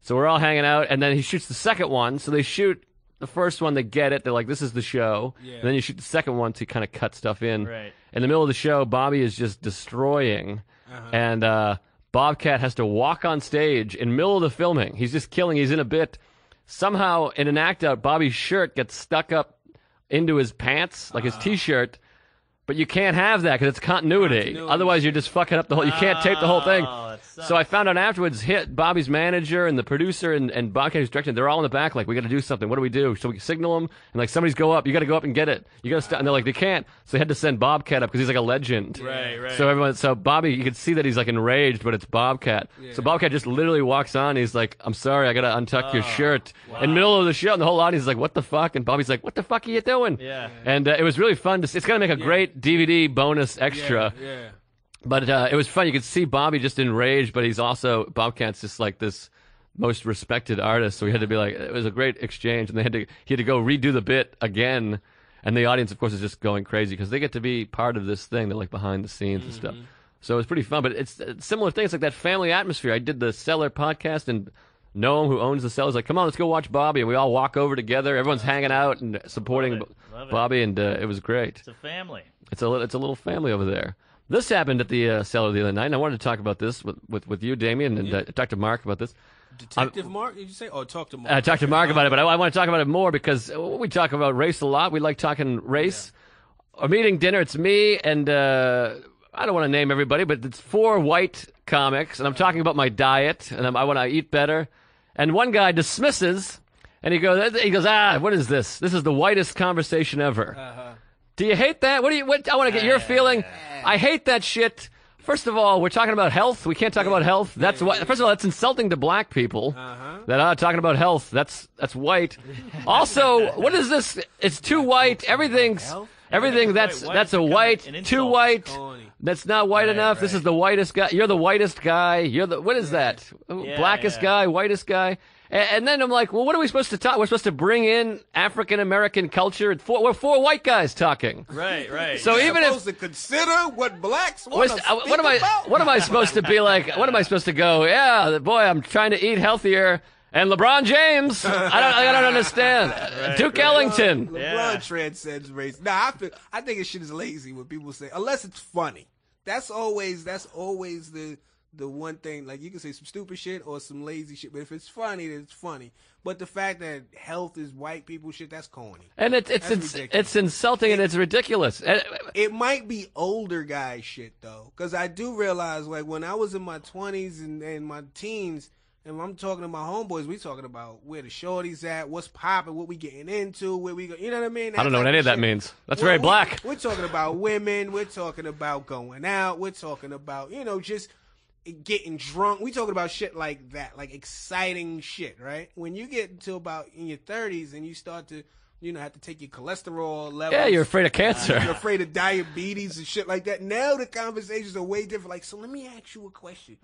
so we're all hanging out. And then he shoots the second one. So they shoot the first one, they get it. They're like, "This is the show." Yeah. And then you shoot the second one to kind of cut stuff in. Right. In the middle of the show, Bobby is just destroying, and Bobcat has to walk on stage in the middle of the filming. He's just killing. He's in a bit. Somehow, in an act out, Bobby's shirt gets stuck up into his pants, like his T-shirt. But you can't have that because it's continuity. Otherwise, you're just fucking up the whole. You can't tape the whole thing. that sucks. So I found out afterwards, Bobby's manager and the producer and Bobcat who's directing, they're all in the back like, "We got to do something. What do we do?" So we signal them and like, "Somebody's go up. You got to go up and get it. You got to stop." And they're like, "They can't." So they had to send Bobcat up because he's like a legend. Right. So Bobby, you could see that he's like enraged, but it's Bobcat. So Bobcat just literally walks on. He's like, "I'm sorry, I got to untuck your shirt." In the middle of the show, and the whole audience is like, "What the fuck?" And Bobby's like, "What the fuck are you doing?" Yeah. And it was really fun to see. It's going to make a great DVD bonus extra. Yeah. But it was fun. You could see Bobby just enraged, but he's also, Bobcat's just like this most respected artist. So we had to be like, it was a great exchange. And he had to go redo the bit again. And the audience, of course, is just going crazy because they get to be part of this thing. They're like behind the scenes and stuff. So it was pretty fun. But it's similar things like that family atmosphere. I did the Cellar podcast, and Noam, who owns the Cellar, is like, "Come on, let's go watch Bobby." And we all walk over together. Everyone's hanging out and supporting Love it. Bobby, and it was great. It's a family. It's a little family over there. This happened at the Cellar the other night, and I wanted to talk about this with you, Damien, and talk to Mark about this. Detective Mark, did you say? Or talk to Mark? I talked to Mark about it, but I want to talk about it more because we talk about race a lot. We like talking race. I'm eating dinner. It's me and I don't want to name everybody, but it's 4 white comics, and I'm talking about my diet, and I want to eat better. And one guy dismisses, and he goes, "What is this? This is the whitest conversation ever." Do you hate that? What I want to get your feeling. I hate that shit. First of all, we're talking about health. We can't talk about health. That's what. First of all, that's insulting to black people. That talking about health. That's white. Also, what is this? It's too white. Everything that's a white. Too white. That's not white enough. This is the whitest guy. You're the whitest guy. What is that? Blackest guy, whitest guy. And then I'm like, well, what are we supposed to talk? We're supposed to bring in African American culture. We're 4 white guys talking. Right. So even if supposed to consider what blacks want to speak about? what am I supposed to be like? What am I supposed to go? Yeah, boy, I'm trying to eat healthier. And LeBron James, I don't understand. Duke Ellington. LeBron transcends race. Nah, I think his shit is lazy when people say, unless it's funny. That's always the one thing. Like, you can say some stupid shit or some lazy shit, but if it's funny, then it's funny. But the fact that health is white people shit, that's corny. And it's insulting and it's ridiculous. It might be older guy shit though, because I do realize, like, when I was in my 20s and my teens, and I'm talking to my homeboys, we talking about where the shorties at, what's popping, what we getting into, where we go. You know what I mean? I don't know what any of that means. That's very black. We're talking about women. We're talking about going out. We're talking about, just getting drunk. We talking about shit like that, like exciting shit, right? When you get into about in your 30s and you start to, have to take your cholesterol levels. Yeah, you're afraid of cancer. You're afraid of diabetes and shit like that. Now the conversations are way different. Like, so let me ask you a question.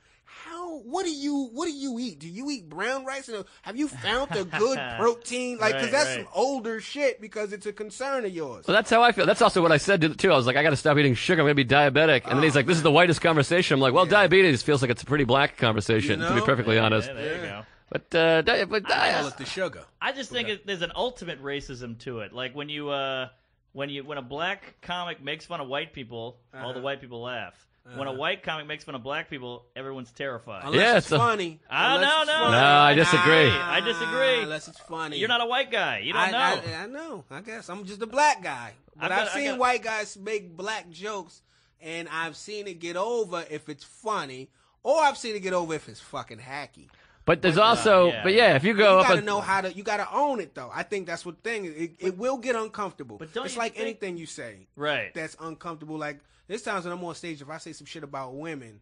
What do you eat? Do you eat brown rice? Have you found a good protein? Like, because that's some older shit because it's a concern of yours. Well, that's how I feel. That's also what I said too. I was like, I got to stop eating sugar. I'm going to be diabetic. And then he's like, this is the whitest conversation. I'm like, well, diabetes feels like it's a pretty black conversation, to be perfectly honest. Yeah, there you go. But I call it the sugar. I just think there's an ultimate racism to it. Like when a black comic makes fun of white people, all the white people laugh. When a white comic makes fun of black people, everyone's terrified. Unless it's funny. No, I disagree. I disagree. Unless it's funny. You're not a white guy. You don't know. I know. I guess I'm just a black guy. But I've seen white guys make black jokes, and I've seen it get over if it's funny, or I've seen it get over if it's fucking hacky. But there's also, if you go you up, gotta know how to. You gotta own it though. I think that's what the thing is. It will get uncomfortable. But don't it's you like think- anything you say, Right. that's uncomfortable. Like there's times when I'm on stage, if I say some shit about women,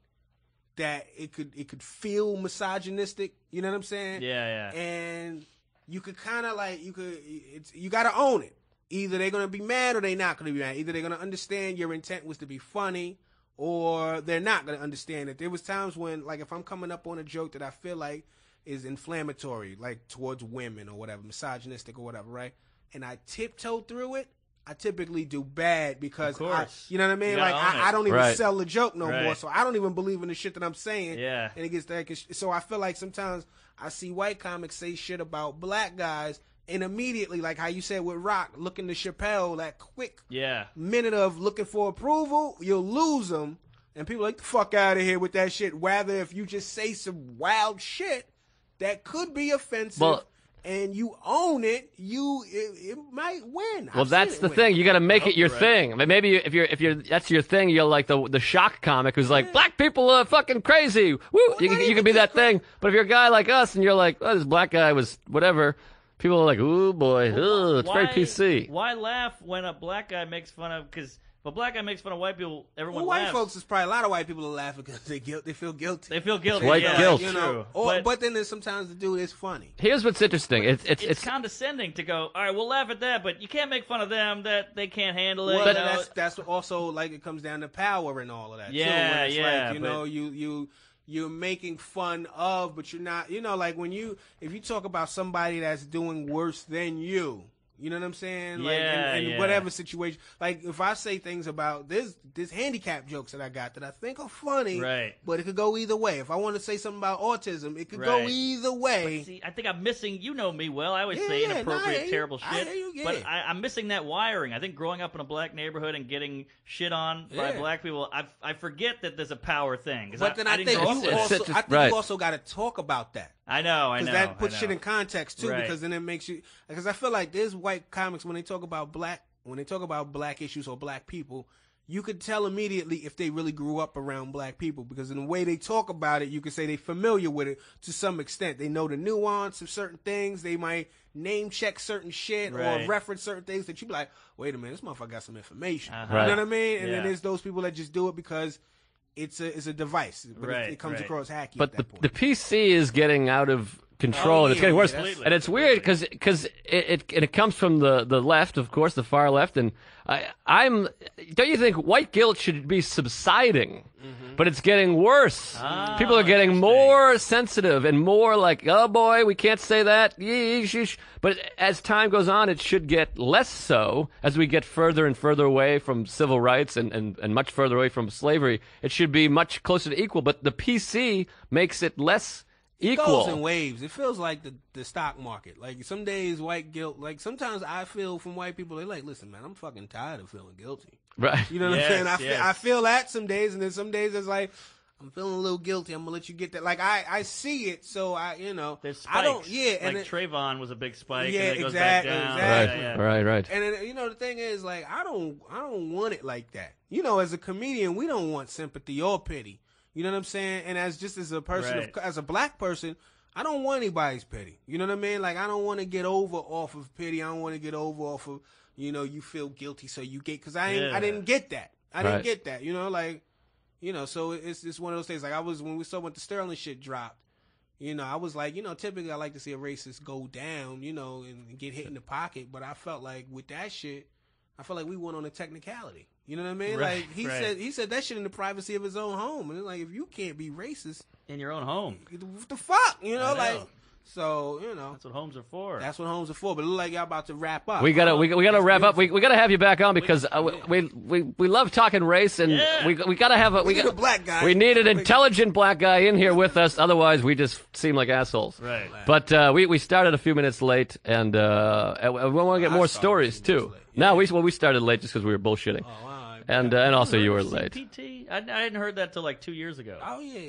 that it could feel misogynistic. You know what I'm saying? Yeah. And you could kind of like you gotta own it. Either they're gonna be mad or they're not gonna be mad. Either they're gonna understand your intent was to be funny, or they're not gonna understand it. There was times when, like, if I'm coming up on a joke that I feel like is inflammatory, like towards women or whatever, misogynistic or whatever, right? And I tiptoe through it, I typically do bad because, Of course. you know what I mean? You Like, gotta own it. I don't even Right. sell the joke no Right. more, so I don't even believe in the shit that I'm saying. Yeah. And it gets that. So I feel like sometimes I see white comics say shit about black guys, and immediately, like how you said with Rock, looking to Chappelle, that quick Yeah. minute of looking for approval, you'll lose them. And people are like, the fuck out of here with that shit. Rather, if you just say some wild shit that could be offensive, Well- and you own it, it might win. Well, I've that's seen the it win. thing. You got to make it your you're right. thing. I mean, maybe if you're that's your thing. You're like the shock comic who's like, black people are fucking crazy. Woo! You not can even be that just thing. But if you're a guy like us and you're like, oh, this black guy was whatever, people are like, ooh boy, ooh, it's very PC. Why laugh when a black guy makes fun of? Because if a black guy makes fun of white people, everyone Well, white laughs. folks is probably a lot of white people are laughing because they feel guilty. They feel guilty. White yeah, guilt. That's You know, true. but then there's sometimes the dude is funny. Here's what's interesting. it's condescending to go, all right, we'll laugh at that, but you can't make fun of them that they can't handle it. Well, you know? that's also like it comes down to power and all of that. Yeah, too, when it's yeah, Like, you know, you're making fun of, but you're not. You know, like if you talk about somebody that's doing worse than you. You know what I'm saying? Like in whatever situation. Like if I say things about this handicap jokes that I got that I think are funny, Right. but it could go either way. If I want to say something about autism, it could go Right. either way. See, I think I'm missing. You know me well. I always say Yeah, inappropriate, nah, I- terrible I shit. hear you, yeah. But I'm missing that wiring. I think growing up in a black neighborhood and getting shit on by Yeah. black people, I forget that there's a power thing. 'Cause But then I didn't think grow you up with it. also, Right. you also got to talk about that. I know. Because that puts shit in context too. Right. Because then it makes you. Because I feel like there's white comics when they talk about black issues or black people, you could tell immediately if they really grew up around black people. Because in the way they talk about it, you could say they're familiar with it to some extent. They know the nuance of certain things. They might name check certain shit or Right. reference certain things that you be like, wait a minute, this motherfucker got some information. Uh-huh. You know what I mean? And Yeah. then there's those people that just do it because it's a device, but Right, it comes right. across hacky. But at that point. the PC is getting out of control, Oh, and it's yeah, getting yeah, worse. that's- And it's weird because it comes from the left, of course, the far left, and don't you think white guilt should be subsiding? But it's getting worse. People are getting more sensitive and more like, oh boy, we can't say that. Yeesh. But as time goes on, it should get less so as we get further and further away from civil rights and much further away from slavery. It should be much closer to equal, but the PC makes it less equal. It goes in waves. It feels like the stock market. Like some days white guilt. Like sometimes I feel from white people, they're like, listen, man, I'm fucking tired of feeling guilty. Right. You know what Yes, I'm saying? yes. I feel that some days, and then some days it's like I'm feeling a little guilty. I'm gonna let you get that. Like I see it, so There's spikes. I don't. Yeah, like and it, Trayvon was a big spike. Yeah, and then it goes exactly, back down. exactly. Yeah, yeah. Right. and then, the thing is, like, I don't want it like that. You know, as a comedian, we don't want sympathy or pity. You know what I'm saying? And as a person, Right. as a black person, I don't want anybody's pity. You know what I mean? Like, I don't want to get over off of pity. I don't want to get over off of, you feel guilty, so you get, because I didn't get that. I didn't Right. get that. So it's one of those things. Like when we saw when the Sterling shit dropped, I was like, typically I like to see a racist go down, and get hit in the pocket. But I felt like with that shit, I felt like we went on a technicality. You know what I mean? Right, Like he right. said that shit in the privacy of his own home, and it's like if you can't be racist, In your own home. what the fuck? I know. Like so, That's what homes are for. that's what homes are for. But it look like y'all about to wrap up. We gotta wrap up. We gotta have you back on because we love talking race, and Yeah. we gotta have We need a black guy. We need an intelligent black guy in here with us. Otherwise, we just seem like assholes. Right. But we started a few minutes late, and we want to get I more started stories a few too. minutes late. No, we started late just because we were bullshitting, Oh, all right. and also you were late. CPT? I hadn't heard that till like 2 years ago. Oh yeah.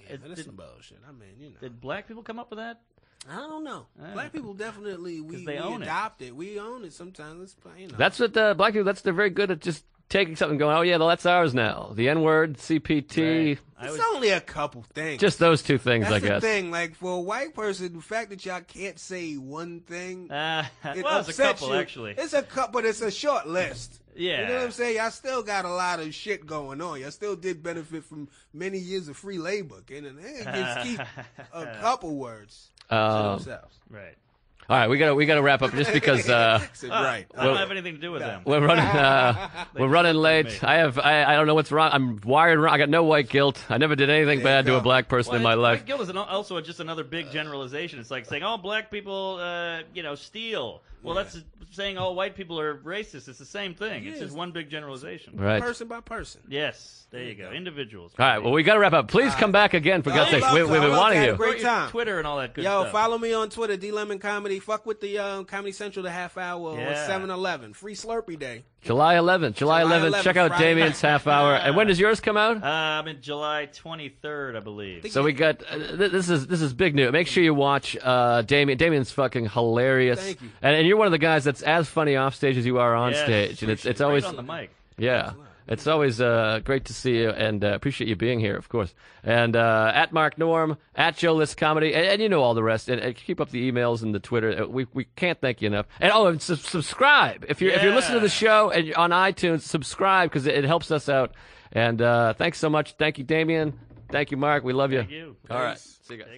It That's did- some bullshit. I mean, Did black people come up with that? I don't know. Ah. Black people definitely we they own it. adopt it. We own it sometimes. It's That's what black people. They're very good at just taking something and going, oh, yeah, well, that's ours now. The N-word, CPT, Right. It's only a couple things. just those two things, That's I guess. the thing. Like, for a white person, the fact that y'all can't say one thing, well, it it's a upsets couple, you. actually. It's a couple, but it's a short list. Yeah. You know what I'm saying? Y'all still got a lot of shit going on. Y'all still did benefit from many years of free labor. And they just keep a couple words to themselves. Right. All right, we gotta wrap up just because Said right. I don't have anything to do with them. we're running late. I don't know what's wrong. I'm wired wrong. I got no white guilt. I never did anything There you bad to go. a black person in my Well, life. white guilt is also just another big generalization. It's like saying, "Oh, black people, steal." Well, that's saying all white people are racist. It's the same thing. It's just one big generalization. Right. Person by person. Yes, there you go. Individuals. All right, well, we got to wrap up. Please come back again, for God's I'd sake. love We've to. been I'd love wanting to. you. Have a great time. Twitter and all that good Yo, stuff. follow me on Twitter, D Lemon Comedy. Fuck with the Comedy Central, the half hour on Yeah. 7-Eleven. Free Slurpee Day. July 11th. July 11th. Check out Friday Damien's half hour. And when does yours come out? I'm in July 23rd, I believe. So we got this is big news. Make sure you watch Damien. Damien's fucking hilarious. Thank you. And you're one of the guys that's as funny off stage as you are on Yes, stage. And it's right always on the mic. yeah. It's always great to see you, and appreciate you being here, of course. And at Mark Norm, at Joe List Comedy, and you know all the rest. And keep up the emails and the Twitter. We can't thank you enough. And and subscribe if you're listening to the show and you're on iTunes. Subscribe because it helps us out. And thanks so much. Thank you, Damien. Thank you, Mark. We love you. Thank you. All right. Peace. See you guys.